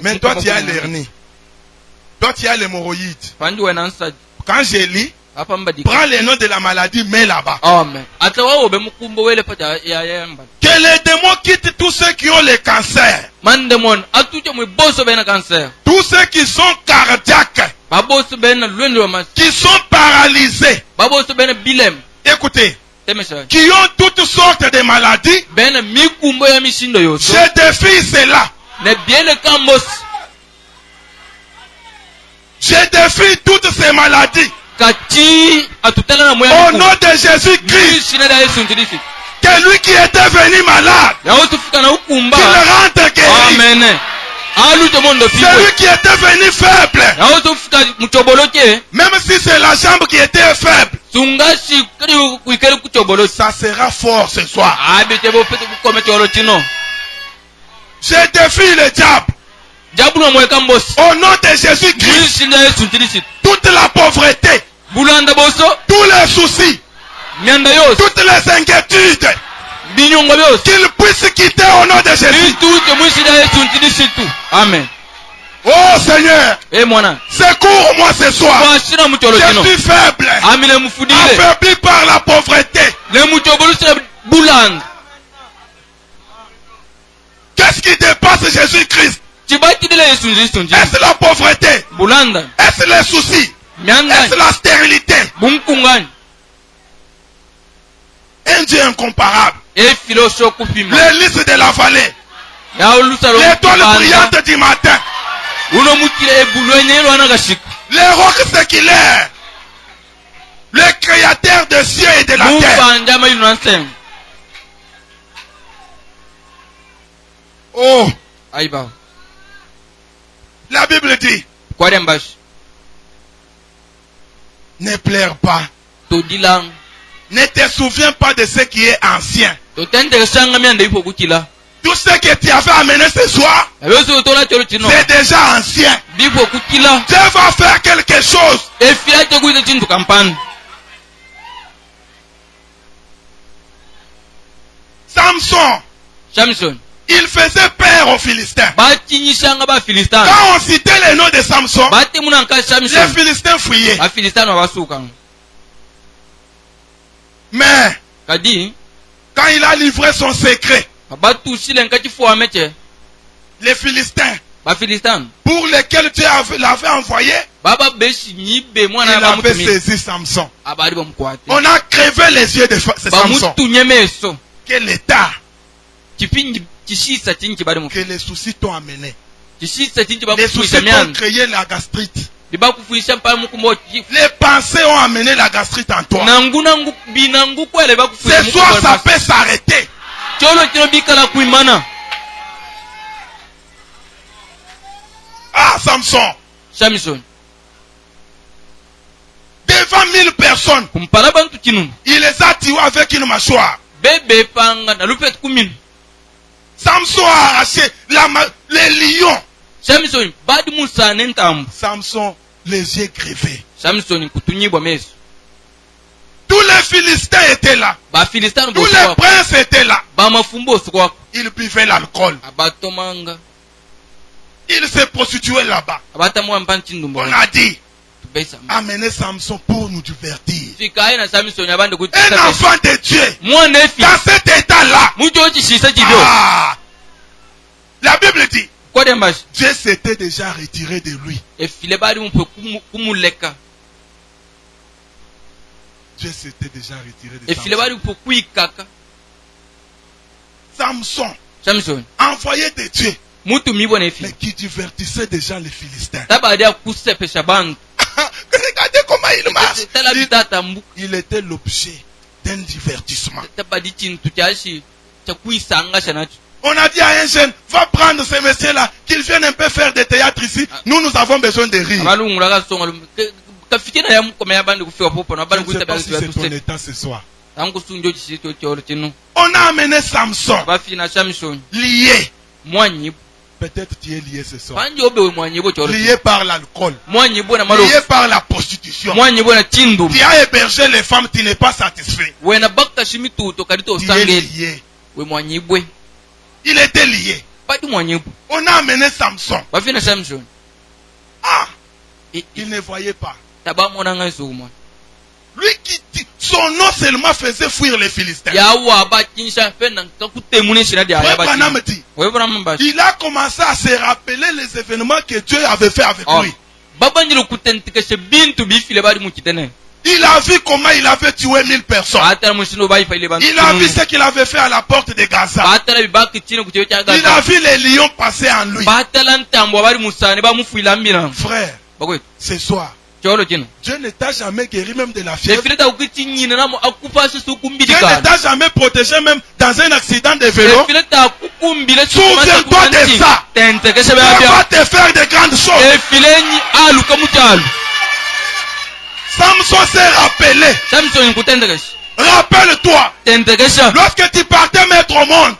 Mais toi tu as l'hernie. Toi tu as l'hémorroïde. Quand je lis, prends le nom de la maladie, mets là-bas. Que les démons quittent tous ceux qui ont le cancer. Tous ceux qui sont cardiaques. Qui sont paralysés. Écoutez. Qui ont toutes sortes de maladies. Je défie cela. Je défie toutes ces maladies. Au nom de Jésus-Christ. Que lui qui était venu malade, qu'il rentre guéri. Celui qui était venu faible, même si c'est la jambe qui était faible, ça sera fort ce soir. Je défie le diable. Au nom de Jésus-Christ, toute la pauvreté, tous les soucis, toutes les inquiétudes, qu'il puisse quitter au nom de Jésus. Amen. Oh Seigneur, secours-moi ce soir. Je suis faible, affaibli par la pauvreté. Qu'est-ce qui dépasse Jésus-Christ? Est-ce la pauvreté? Est-ce les soucis? Est-ce la stérilité? Un Dieu incomparable. L'hélice de la vallée. L'étoile brillante du matin. Les rocs séculaires. Le créateur des cieux et de la terre. Oh. La Bible dit. Ne pleure pas. Ne te souviens pas de ce qui est ancien. Tout ce que tu avais amené ce soir, c'est déjà ancien. Dieu va faire quelque chose. Samson, il faisait peur aux Philistins. Quand on citait le nom de Samson, les Philistins fuyaient. Mais quand il a livré son secret, les Philistins, pour lesquels Dieu l'avait envoyé, il avait saisi Samson. On a crevé les yeux de Samson. Quel état que les soucis t'ont amené. Les soucis t'ont créé la gastrite. Les pensées ont amené la gastrite en toi. Ce soir, ça peut s'arrêter. Ah, Samson. Devant 1000 personnes, il les a tués avec une mâchoire. Samson a arraché les lions. Samson, les yeux greffés. Tous les Philistins étaient là. Tous les princes étaient là. Ils buvaient l'alcool. Ils se prostituaient là-bas. On a dit, amenez Samson pour nous divertir. Un enfant de Dieu, dans cet état-là, la Bible dit, Dieu s'était déjà retiré de lui. Dieu s'était déjà retiré de Samson. Samson, envoyé de Dieu, mais qui divertissait déjà les Philistins. Regardez comment il marche. Il était l'objet d'un divertissement. On a dit à un jeune, va prendre ce monsieur-là, qu'il vienne un peu faire des théâtres ici. Nous avons besoin de rire. Je ne sais pas si c'est ton état ce soir. On a amené Samson lié. Peut-être tu es lié ce soir. Lié par l'alcool. Lié par la prostitution. Tu as hébergé les femmes, tu n'es pas satisfait. Tu es lié. Il était lié. On a amené Samson. Ah, il ne voyait pas. Lui qui dit, son nom seulement faisait fuir les Philistins. Il a commencé à se rappeler les événements que Dieu avait fait avec lui. Il a vu comment il avait tué 1000 personnes. Il a vu ce qu'il avait fait à la porte de Gaza. Il a vu les lions passer en lui. Frère, ce soir, Dieu ne t'a jamais guéri même de la fièvre. Dieu ne t'a jamais protégé même dans un accident de vélo. Souviens-toi de ça. Dieu va te faire de grandes choses. Samson s'est rappelé. Rappelle-toi. Lorsque tu partais mettre au monde,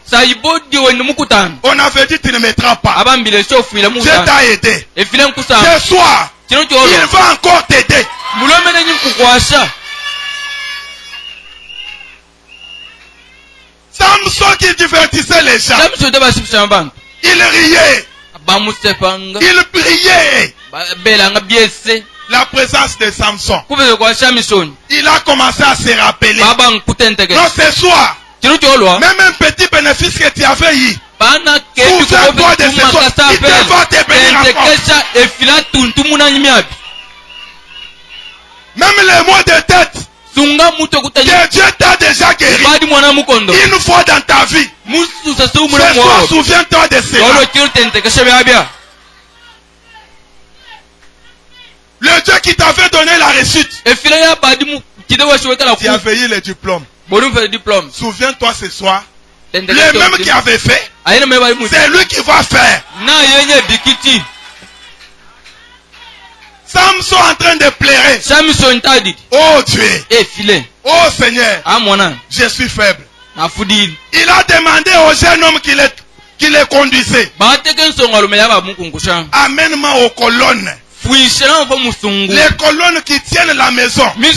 on avait dit tu ne mettras pas. Dieu t'a aidé. Ce soir, il va encore t'aider. Samson qui divertissait les gens. Il riait. Il priait. La présence de Samson. Il a commencé à se rappeler. Non, ce soir, même un petit bénéfice que tu avais eu, souviens-toi de ce soir. Il te va te bénir encore. Même les mots de tête que Dieu t'a déjà guéri une fois dans ta vie. Ce soir, souviens-toi de cela. Le Dieu qui t'avait donné la réussite. Tu avais eu le diplôme. Souviens-toi ce soir. Le même qui avait fait, c'est lui qui va faire. Samson en train de pleurer. Oh Dieu. Oh Seigneur. Je suis faible. Il a demandé au jeune homme qui le conduisait. Amène-moi aux colonnes. Les colonnes qui tiennent la maison. Les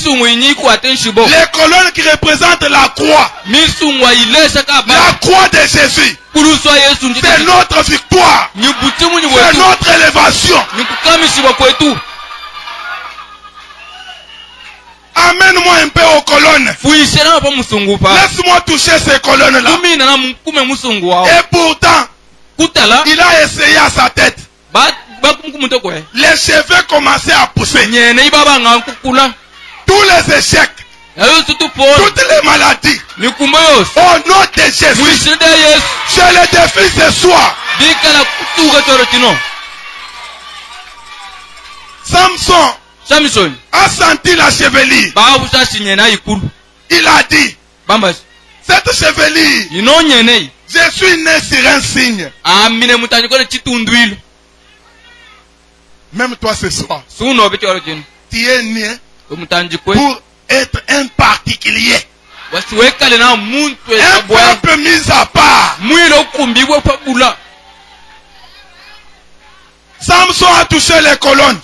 colonnes qui représentent la croix. La croix de Jésus. C'est notre victoire. C'est notre élévation. Amène-moi un peu aux colonnes. Laisse-moi toucher ces colonnes-là. Et pourtant, il a essayé à sa tête. Les cheveux commençaient à pousser. Tous les échecs, toutes les maladies, au nom de Jésus, je les défie ce soir. Samson a senti la chevelure. Il a dit, cette chevelure, je suis né sur un signe. Même toi ce soir, tu es né pour être un particulier. Un peuple mis à part. Samson a touché les colonnes.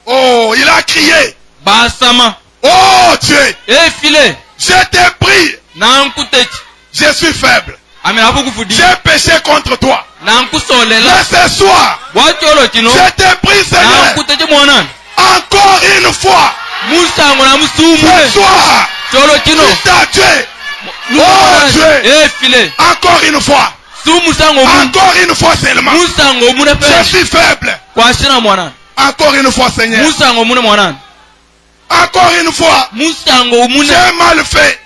Oh, il a crié. Oh Dieu, je t'ai pris. Je suis faible. J'ai péché contre toi. Mais ce soir, je t'ai pris, Seigneur. Encore une fois. Ce soir, tu t'as tué. Oh Dieu. Encore une fois. Encore une fois seulement. Je suis faible. Encore une fois, Seigneur. Encore une fois. J'ai mal fait.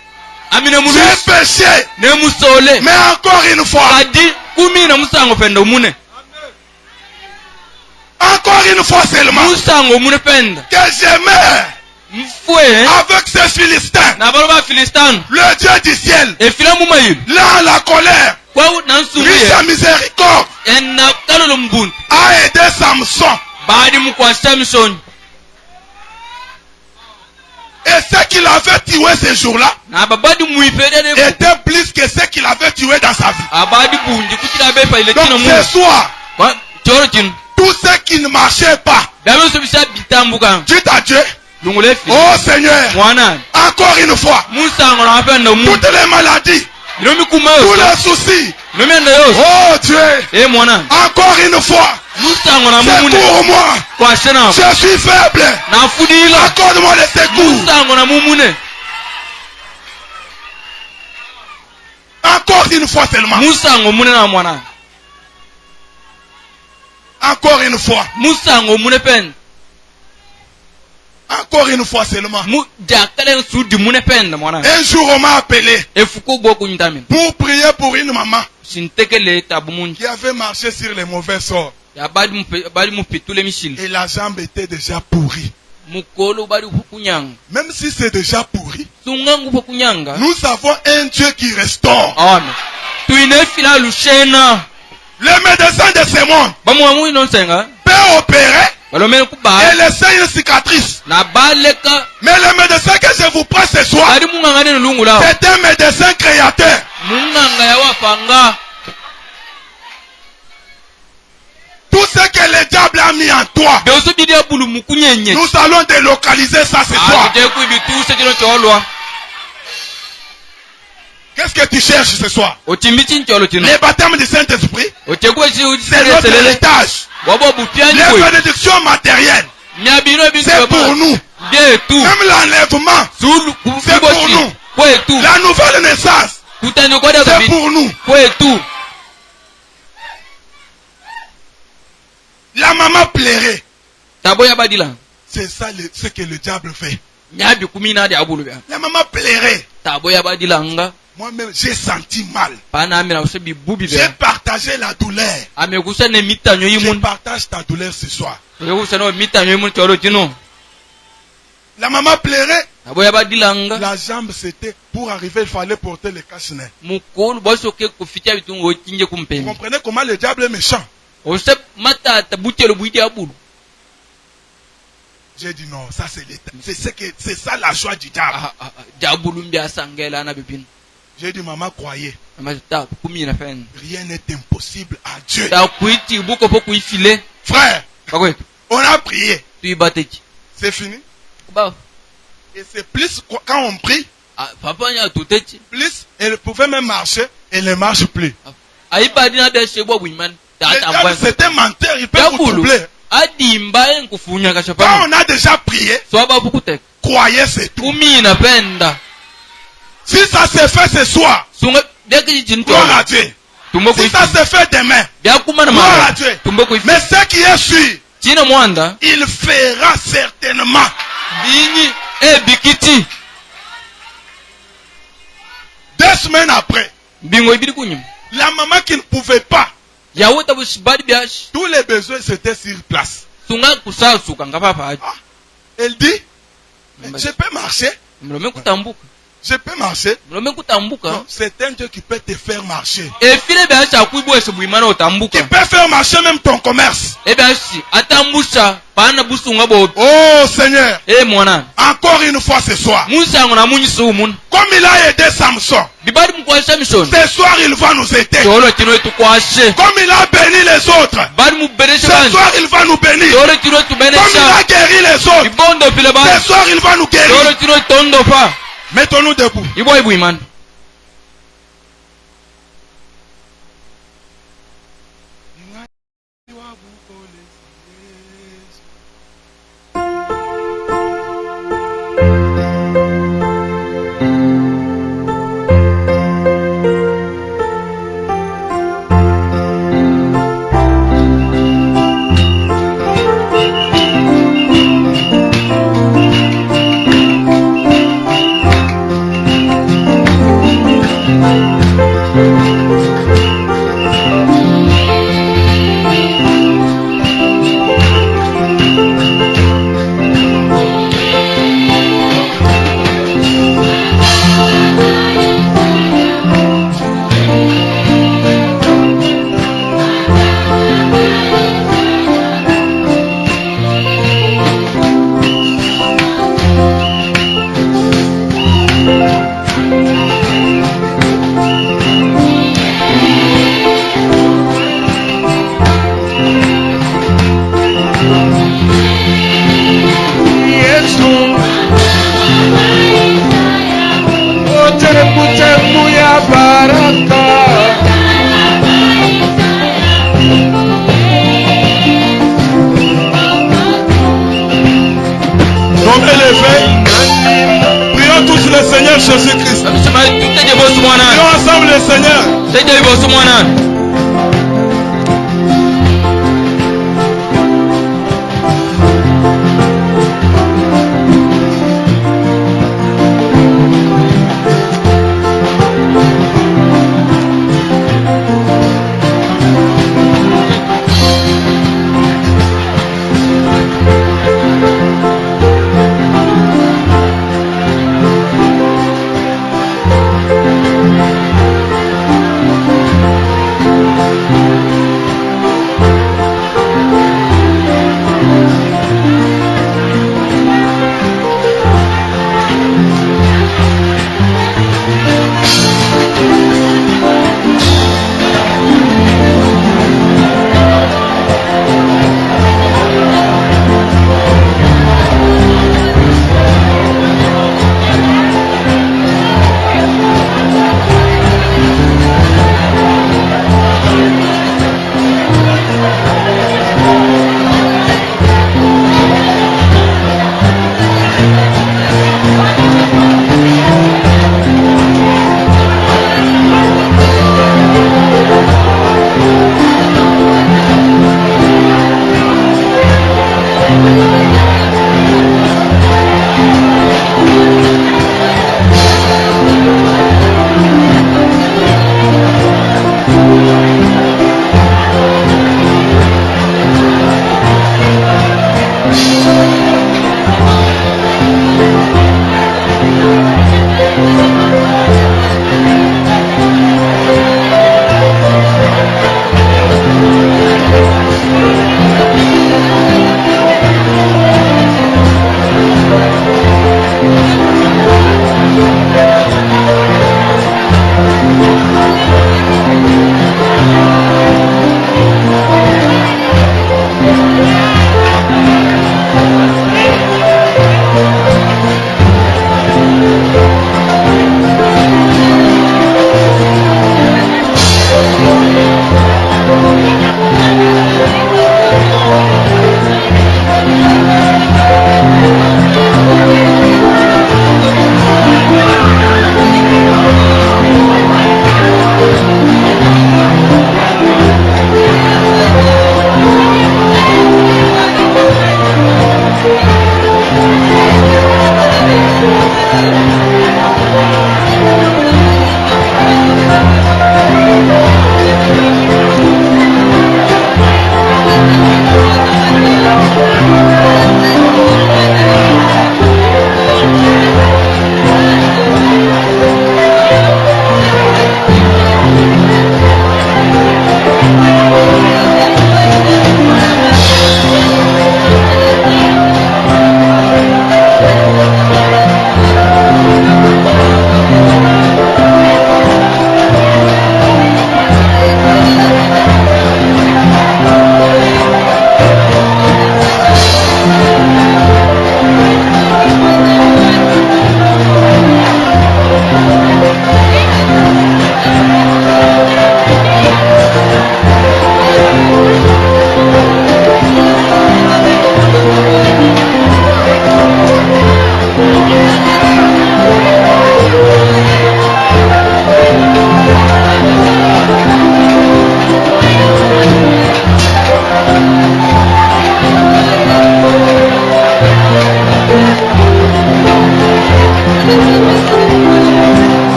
J'ai péché. Mais encore une fois. Encore une fois seulement. Que je meurs avec ces Philistins. Le Dieu du ciel. Là, la colère. Lui, sa miséricorde a aidé Samson. Et ce qu'il avait tué ce jour-là était plus que ce qu'il avait tué dans sa vie. Donc ce soir, tout ce qui ne marchait pas, dites à Dieu, oh Seigneur, encore une fois, toutes les maladies, tous les soucis, oh Dieu, encore une fois, c'est pour moi, je suis faible, accorde-moi le secours. Encore une fois seulement. Encore une fois. Encore une fois seulement. Un jour on m'a appelé pour prier pour une maman qui avait marché sur les mauvais sorts. Et la jambe était déjà pourrie. Même si c'est déjà pourri, nous avons un Dieu qui restaure. Le médecin de ce monde peut opérer et laisser une cicatrice. Mais le médecin que je vous prends ce soir, c'est un médecin créateur. Tout ce que le diable a mis en toi, nous allons délocaliser ça ce soir. Qu'est-ce que tu cherches ce soir? Les baptêmes du Saint-Esprit, c'est notre héritage. Les bénédictions matérielles, c'est pour nous. Même l'enlèvement, c'est pour nous. La nouvelle naissance, c'est pour nous. La maman plairait. C'est ça ce que le diable fait. La maman plairait. Moi-même, j'ai senti mal. J'ai partagé la douleur. Je partage ta douleur ce soir. La maman plairait. La jambe, c'était pour arriver, il fallait porter le cache-nez. Vous comprenez comment le diable est méchant? J'ai dit non, ça c'est l'état. C'est ça la joie du diable. J'ai dit maman, croyez. Rien n'est impossible à Dieu. Frère, on a prié. C'est fini. Et c'est plus quand on prie, plus elle pouvait même marcher, elle ne marche plus. C'est un menteur, il peut vous troubler. Quand on a déjà prié, croyez c'est tout. Si ça se fait ce soir, gloire à Dieu. Si ça se fait demain, gloire à Dieu. Mais ce qui est sûr, il fera certainement. 2 semaines après, la maman qui ne pouvait pas, tous les besoins c'était sur place. Elle dit, je peux marcher. Je peux marcher. Non, c'est un Dieu qui peut te faire marcher. Qui peut faire marcher même ton commerce. Oh Seigneur. Encore une fois ce soir. Comme il a aidé Samson. Ce soir il va nous aider. Comme il a béni les autres. Ce soir il va nous bénir. Comme il a guéri les autres. Ce soir il va nous guérir. Mettons-nous debout. le Seigneur.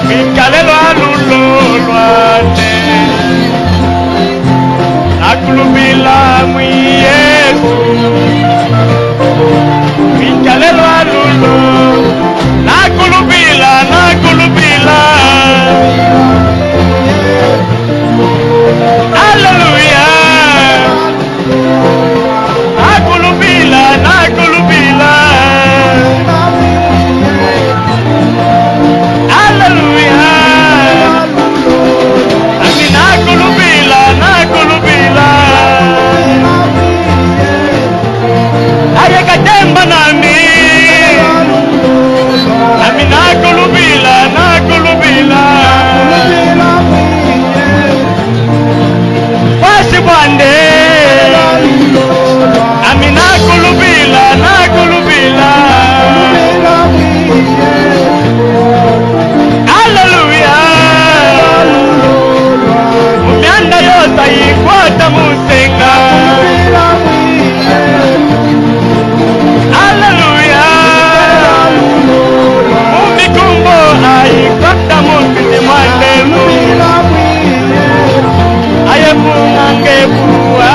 Mikalelo alulolwane nakulubila mwi Yesu. Mikalelo alulo nakulubila Hallelujah. Nakulubila ayekatemba nami nakulubila wasi bwande nami nakulubila haleluya umyanda yose ayikwata musenga haleluya umikumbo ayikwata mukiti mwandemu ayefungangebuwa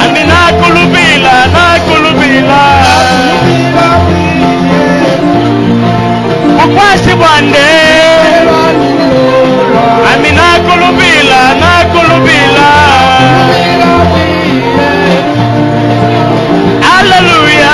ami nakulubila ukwasi bwande ami nakulubila haleluya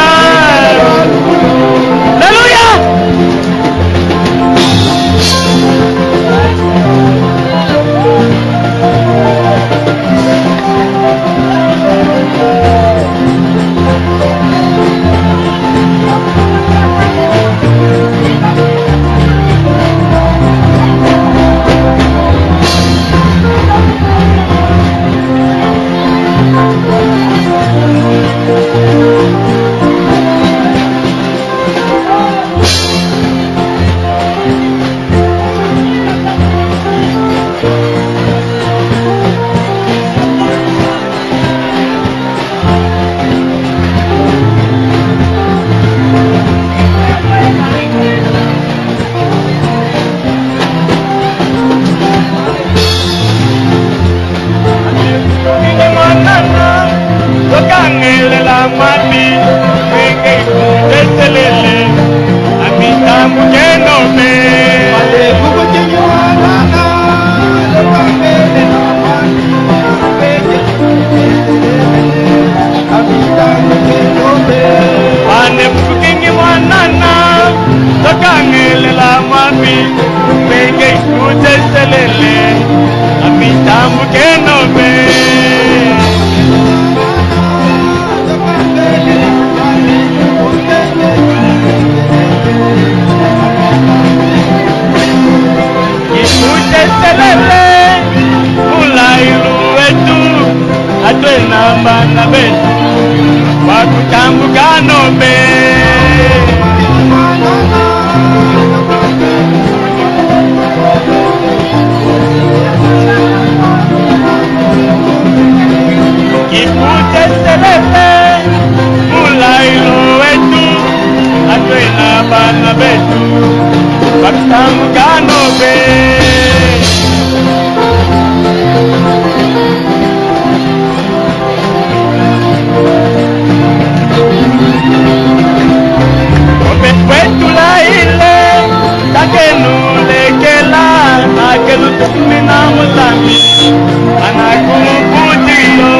bana betu wakutambuka nombe kipute selete mulailo wetu atwena bana betu wakutambuka nombe takenulekela akelutumina mulami anakumuputiyo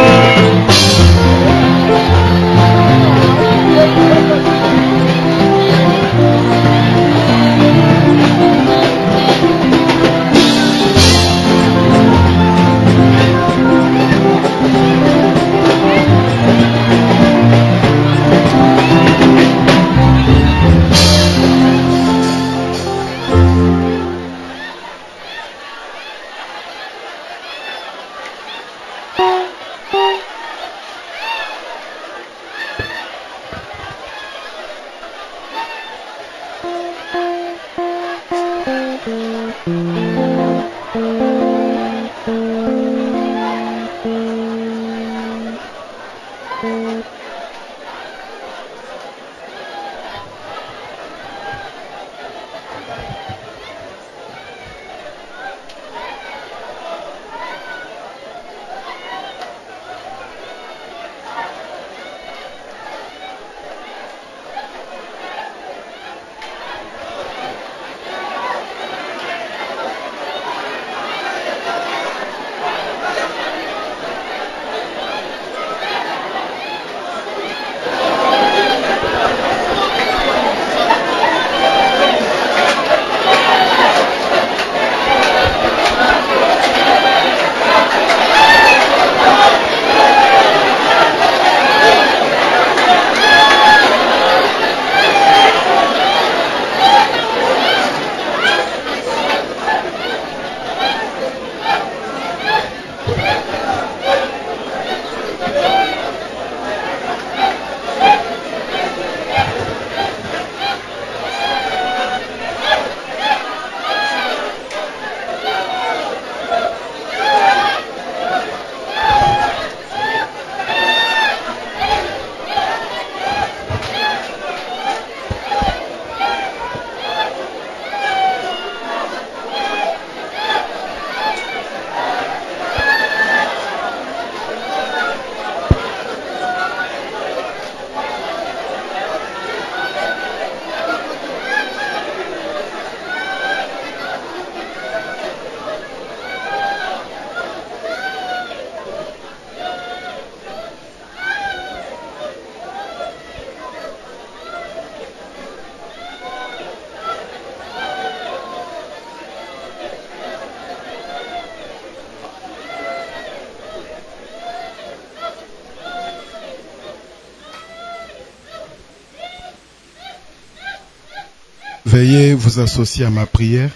Veuillez vous associer à ma prière.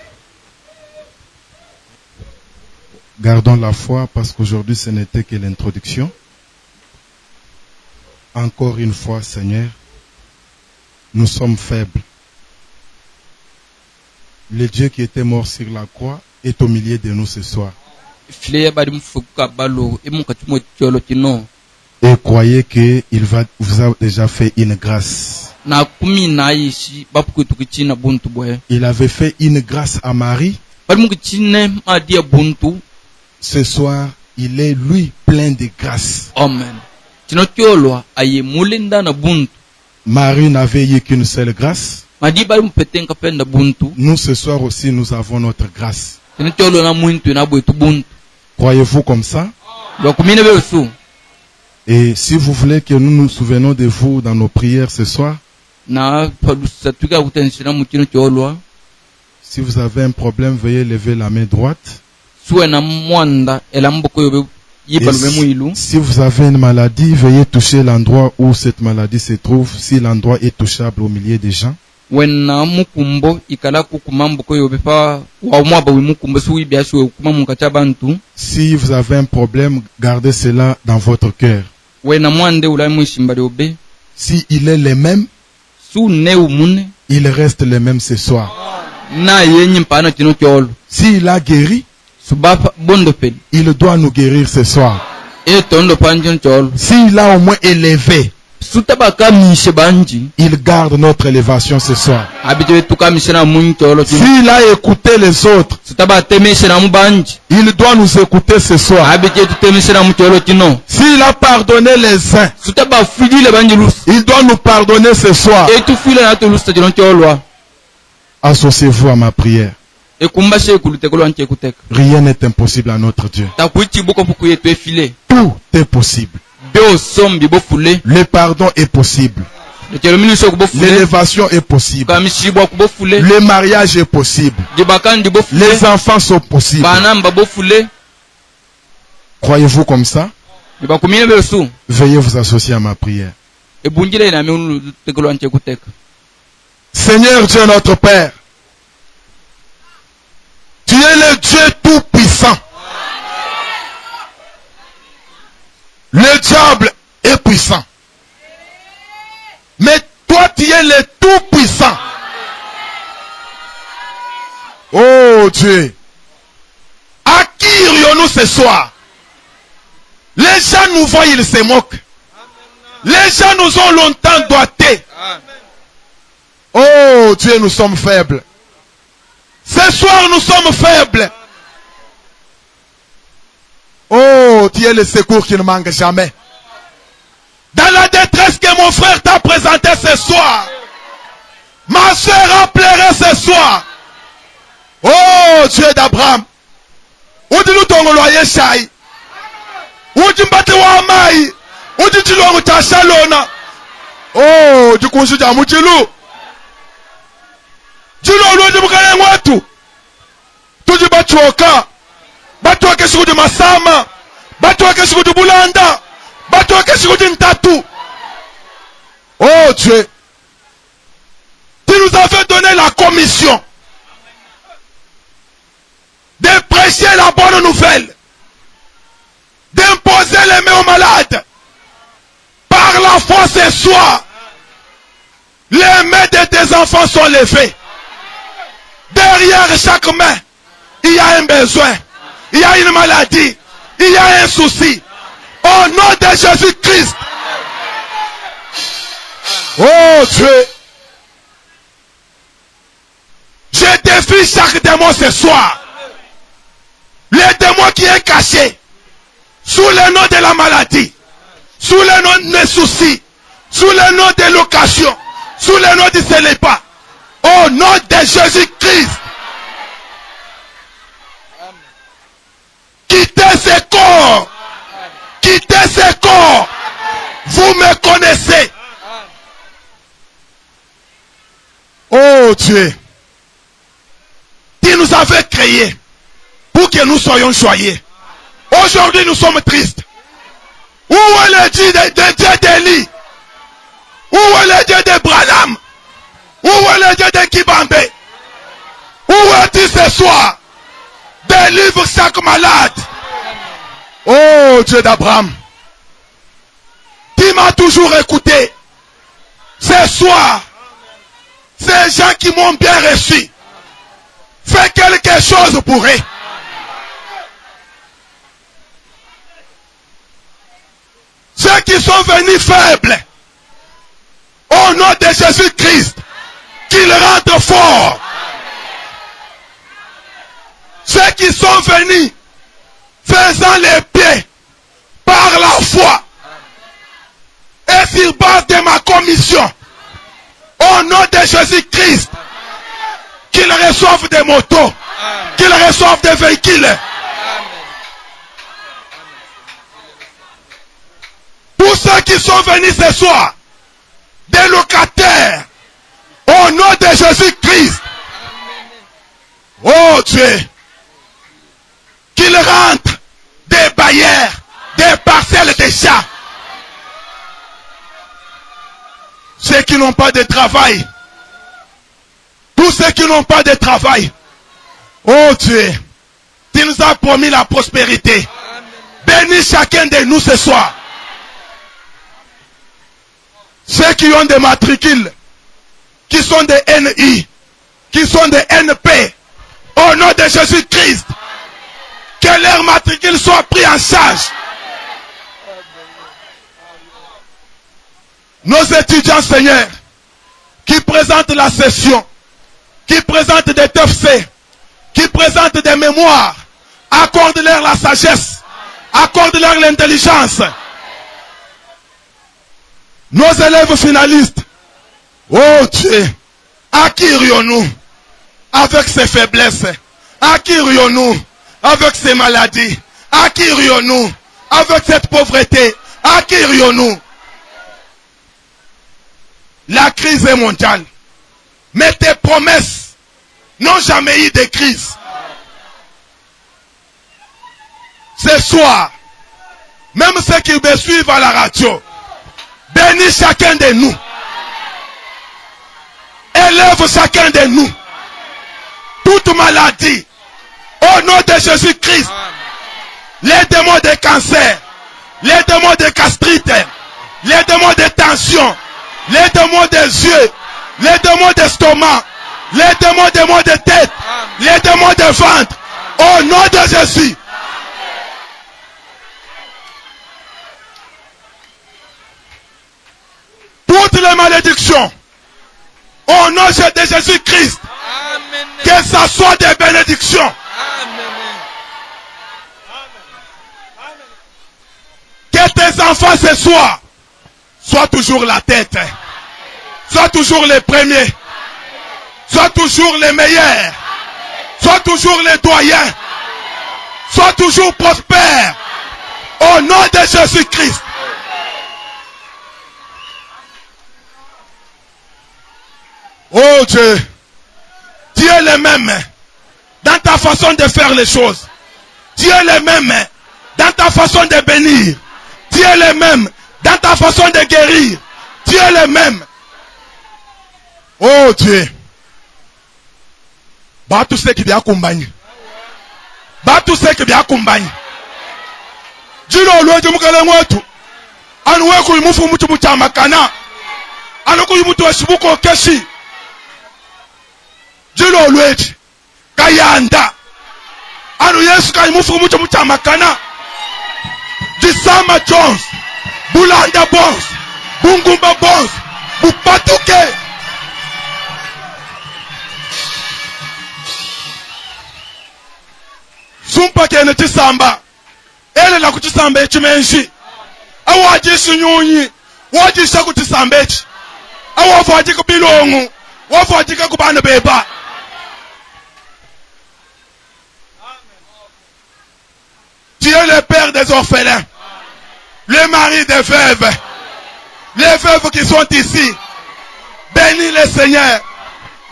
Gardons la foi parce qu'aujourd'hui ce n'était que l'introduction. Encore une fois, Seigneur, nous sommes faibles. Le Dieu qui était mort sur la croix est au milieu de nous ce soir. Et croyez qu'il vous a déjà fait une grâce. Il avait fait une grâce à Marie. Ce soir, il est lui plein de grâce. Amen. Marie n'avait eu qu'une seule grâce. Nous ce soir aussi, nous avons notre grâce. Croyez-vous comme ça? Et si vous voulez que nous nous souvenions de vous dans nos prières ce soir, si vous avez un problème, veuillez lever la main droite. Si vous avez une maladie, veuillez toucher l'endroit où cette maladie se trouve, si l'endroit est touchable au milieu des gens. Si vous avez un problème, gardez cela dans votre cœur. Si il est le même, il reste le même ce soir. S'il a guéri, il doit nous guérir ce soir. S'il a au moins élevé, il garde notre élévation ce soir. S'il a écouté les autres, il doit nous écouter ce soir. S'il a pardonné les uns, il doit nous pardonner ce soir. Associez-vous à ma prière. Rien n'est impossible à notre Dieu. Tout est possible. Le pardon est possible. L'élévation est possible. Le mariage est possible. Les enfants sont possibles. Croyez-vous comme ça? Veuillez vous associer à ma prière. Seigneur Dieu notre Père, tu es le Dieu tout-puissant. Le diable est puissant. Mais toi, tu es le tout-puissant. Oh Dieu. À qui irions-nous ce soir? Les gens nous voient, ils se moquent. Les gens nous ont longtemps doigtés. Oh Dieu, nous sommes faibles. Ce soir, nous sommes faibles. Oh, tu es le secours qui ne manque jamais. Dans la détresse que mon frère t'a présentée ce soir, ma soeur a pleuré ce soir. Oh, Dieu d'Abraham. Où dit nous ton loyer chai? Où dit mbate wa mai? Où dit tu l'as ta chalona? Oh, du coup, je dis à Moutilu. Tu l'as dit mukane ngwatu. Tu dis batuoka. Batuoka siku di Masama. Batuoka siku di Bulanda. Batuoka siku di Ntatu. Oh Dieu. Tu nous avais donné la commission de prêcher la bonne nouvelle, d'imposer les mains aux malades. Par la foi ce soir, les mains de tes enfants sont levées. Derrière chaque main, il y a un besoin, il y a une maladie, il y a un souci. Au nom de Jésus-Christ. Oh Dieu. Je défie chaque démon ce soir. Le démon qui est caché sous le nom de la maladie, sous le nom des soucis, sous le nom de l'occasion, sous le nom du célibat. Au nom de Jésus-Christ. Quittez ce corps. Quittez ce corps. Vous me connaissez. Oh Dieu. Tu nous avais créés pour que nous soyons joyeux. Aujourd'hui nous sommes tristes. Où est le Dieu d'Élie? Où est le Dieu de Branham? Où est le Dieu de Kibambé? Où es-tu ce soir? Délivre chaque malade. Oh Dieu d'Abraham. Tu m'as toujours écouté. Ce soir, ces gens qui m'ont bien reçu, fais quelque chose pour eux. Ceux qui sont venus faibles, au nom de Jésus-Christ, qu'ils rentrent forts. Ceux qui sont venus faisant les pieds par la foi et sur base de ma commission, au nom de Jésus-Christ, qu'ils reçoivent des motos, qu'ils reçoivent des véhicules. Tous ceux qui sont venus ce soir, des locataires, au nom de Jésus-Christ, oh Dieu, qu'ils rentrent des bailleurs, des parcelles des chats. Ceux qui n'ont pas de travail, tous ceux qui n'ont pas de travail, oh Dieu, tu nous as promis la prospérité. Bénis chacun de nous ce soir. Ceux qui ont des matricules, qui sont des NI, qui sont des NP, au nom de Jésus-Christ, que leur matricule soit pris en charge. Nos étudiants, Seigneur, qui présentent la session, qui présentent des TFC, qui présentent des mémoires, accorde-leur la sagesse, accorde-leur l'intelligence. Nos élèves finalistes, oh Dieu, à qui irions-nous avec ces faiblesses? À qui irions-nous avec ces maladies? À qui irions-nous avec cette pauvreté? À qui irions-nous? La crise est mondiale. Mais tes promesses n'ont jamais eu de crise. Ce soir, même ceux qui me suivent à la radio, bénis chacun de nous. Élève chacun de nous. Toute maladie, au nom de Jésus-Christ, les démons de cancer, les démons de gastrite, les démons de tension, les démons des yeux, les démons d'estomac, les démons de maux de tête, les démons de ventre, au nom de Jésus. Toutes les malédictions, au nom de Jésus-Christ, que ça soit des bénédictions. Que tes enfants ce soir soient toujours la tête, soient toujours les premiers, soient toujours les meilleurs, soient toujours les doyens, soient toujours prospères, au nom de Jésus-Christ. Oh Dieu, tu es le même dans ta façon de faire les choses. Tu es le même dans ta façon de bénir. Tu es le même dans ta façon de guérir. Tu es le même. Oh Dieu. Bah tous ceux qui viennent accompagner. Bah tous ceux qui viennent accompagner. Dis-le au loin de Moukalengouatou. Anouekou imufu mutu mutamakana. Anoukou imutu esibuko keshi. Jilo lweji kayanda anu Yesu kaimufu mucho mutamakana Disama Jones Bulanda Bones Bungumba Bones Bupatuke Sumpa kene tisamba ele la kutisamba echimenshi awajisu nyunyi wajisha kutisamba echi awafajika bilongo wafajika kubana beba. Tu es le père des orphelins, le mari des veuves, les veuves qui sont ici. Bénis les seigneurs,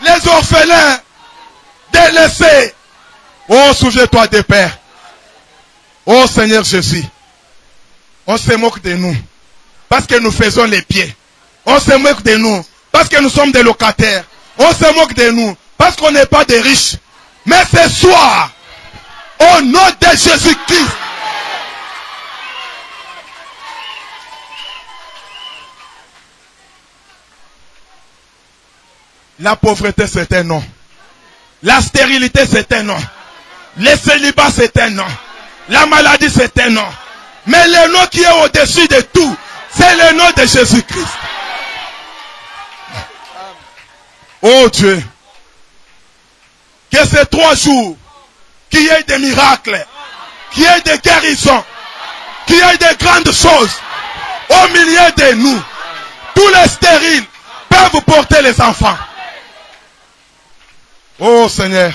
les orphelins, délaissés. Oh, souviens-toi des pères. Oh Seigneur Jésus, on se moque de nous parce que nous faisons les pieds. On se moque de nous parce que nous sommes des locataires. On se moque de nous parce qu'on n'est pas des riches. Mais ce soir, au nom de Jésus-Christ, la pauvreté c'est un nom. La stérilité c'est un nom. Le célibat c'est un nom. La maladie c'est un nom. Mais le nom qui est au-dessus de tout, c'est le nom de Jésus-Christ. Oh Dieu, que ces 3 jours, qu'il y ait des miracles, qu'il y ait des guérisons, qu'il y ait des grandes choses au milieu de nous. Tous les stériles peuvent porter les enfants. Oh Seigneur,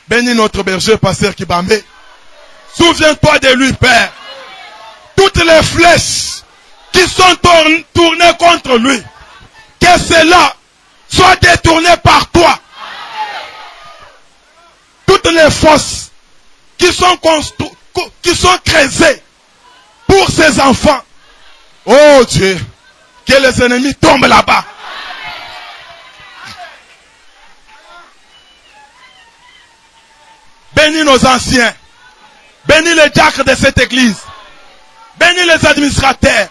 bénis notre berger, pasteur Kibambe. Souviens-toi de lui, Père. Toutes les flèches qui sont tournées contre lui, que cela soit détourné par toi. Toutes les fosses qui sont creusées pour ses enfants. Oh Dieu, que les ennemis tombent là-bas. Bénis nos anciens. Bénis les diacres de cette église. Bénis les administrateurs.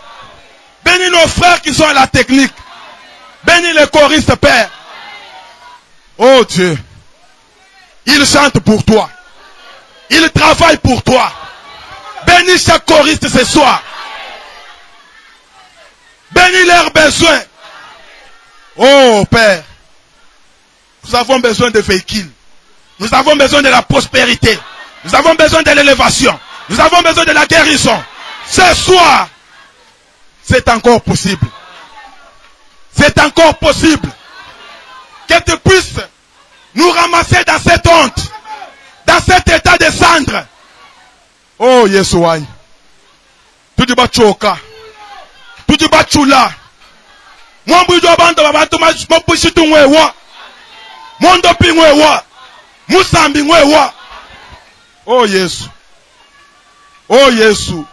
Bénis nos frères qui sont à la technique. Bénis les choristes, Père. Oh Dieu. Ils chantent pour toi. Ils travaillent pour toi. Bénis chaque choriste ce soir. Bénis leurs besoins. Oh Père. Nous avons besoin de véhicules. Nous avons besoin de la prospérité. Nous avons besoin de l'élévation. Nous avons besoin de la guérison. Ce soir, c'est encore possible. C'est encore possible. Que tu puisses nous ramasser dans cette honte, dans cet état de cendre. Oh Yeshua. Tu dis bachoka. Tu dis bachula. Mwambu jo bando babantu mapushi ngwewa. Mondo pingwewa. Musambi ngwewa. Oh Yesu. Oh Yesu.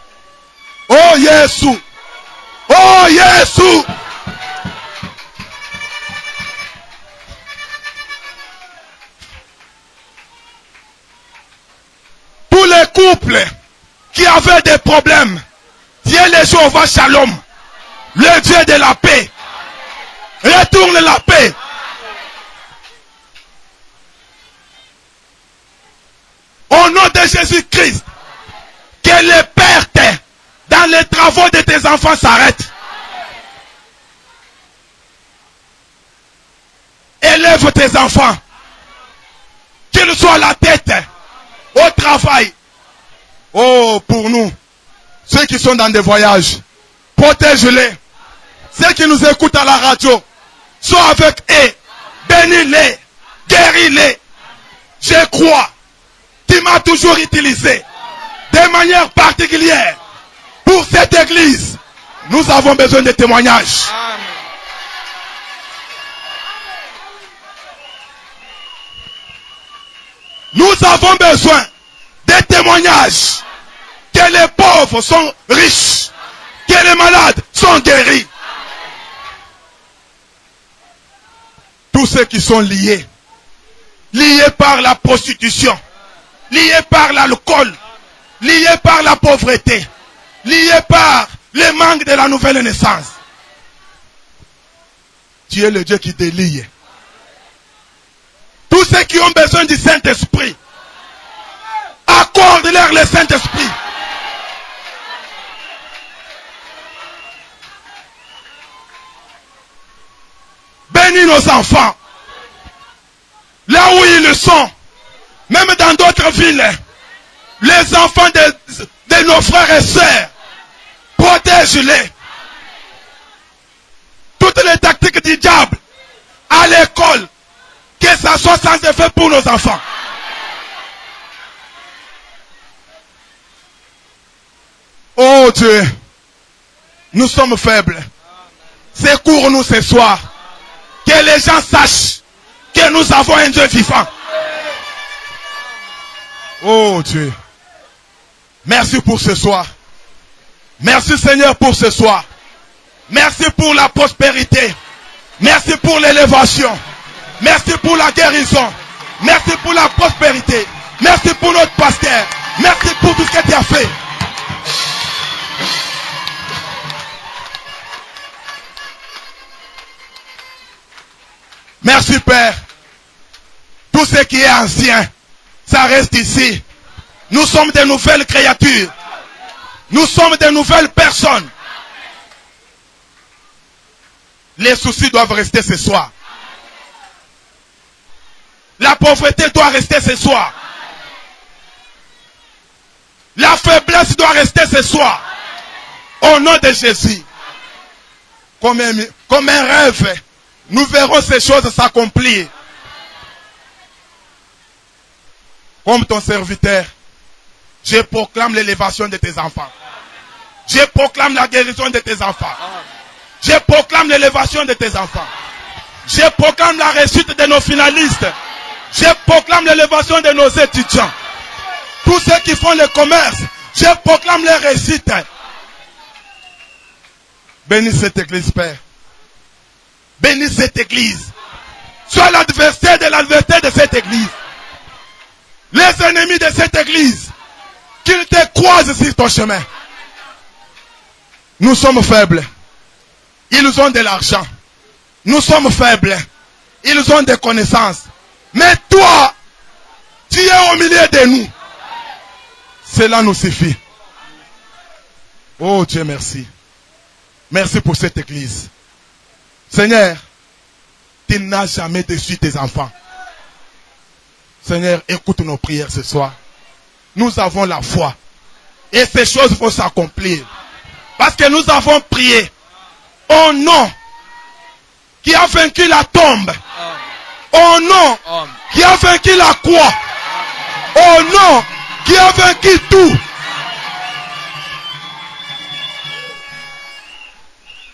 Oh Yesu. Oh Yesu. Tous les couples qui avaient des problèmes, Dieu le Jéhovah Shalom, le Dieu de la paix, retourne la paix. Au nom de Jésus-Christ, que les pertes dans les travaux de tes enfants s'arrêtent. Élève tes enfants, qu'ils soient la tête au travail. Oh, pour nous, ceux qui sont dans des voyages, protège-les. Ceux qui nous écoutent à la radio, sois avec eux, bénis-les, guéris-les. Je crois. Tu m'as toujours utilisé de manière particulière pour cette église. Nous avons besoin de témoignages. Amen. Nous avons besoin de témoignages que les pauvres sont riches, que les malades sont guéris. Tous ceux qui sont liés par la prostitution, liés par l'alcool, liés par la pauvreté, liés par le manque de la nouvelle naissance. Tu es le Dieu qui délie. Tous ceux qui ont besoin du Saint-Esprit, accorde-leur le Saint-Esprit. Bénis nos enfants, là où ils sont. Même dans d'autres villes, les enfants de nos frères et sœurs, protège-les. Toutes les tactiques du diable à l'école, que ça soit sans effet pour nos enfants. Oh Dieu, nous sommes faibles. Secours-nous ce soir. Que les gens sachent que nous avons un Dieu vivant. Oh Dieu. Merci pour ce soir. Merci Seigneur pour ce soir. Merci pour la prospérité. Merci pour l'élévation. Merci pour la guérison. Merci pour la prospérité. Merci pour notre pasteur. Merci pour tout ce que tu as fait. Merci Père. Tout ce qui est ancien, ça reste ici. Nous sommes de nouvelles créatures. Nous sommes de nouvelles personnes. Les soucis doivent rester ce soir. La pauvreté doit rester ce soir. La faiblesse doit rester ce soir. Au nom de Jésus. Comme un rêve, nous verrons ces choses s'accomplir. Comme ton serviteur, je proclame l'élévation de tes enfants. Je proclame la guérison de tes enfants. Je proclame l'élévation de tes enfants. Je proclame la réussite de nos finalistes. Je proclame l'élévation de nos étudiants. Tous ceux qui font le commerce, je proclame les réussites. Bénis cette église, Père. Bénis cette église. Sois l'adversaire de l'adversaire de cette église. Les ennemis de cette église, qu'ils te croisent sur ton chemin. Nous sommes faibles. Ils ont de l'argent. Nous sommes faibles. Ils ont des connaissances. Mais toi, tu es au milieu de nous. Cela nous suffit. Oh Dieu, merci. Merci pour cette église. Seigneur, tu n'as jamais déçu tes enfants. Seigneur, écoute nos prières ce soir. Nous avons la foi. Et ces choses vont s'accomplir. Parce que nous avons prié au nom qui a vaincu la tombe. Au nom qui a vaincu la croix. Au nom qui a vaincu tout.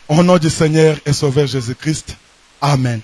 Au nom du Seigneur et Sauveur Jésus-Christ. Amen.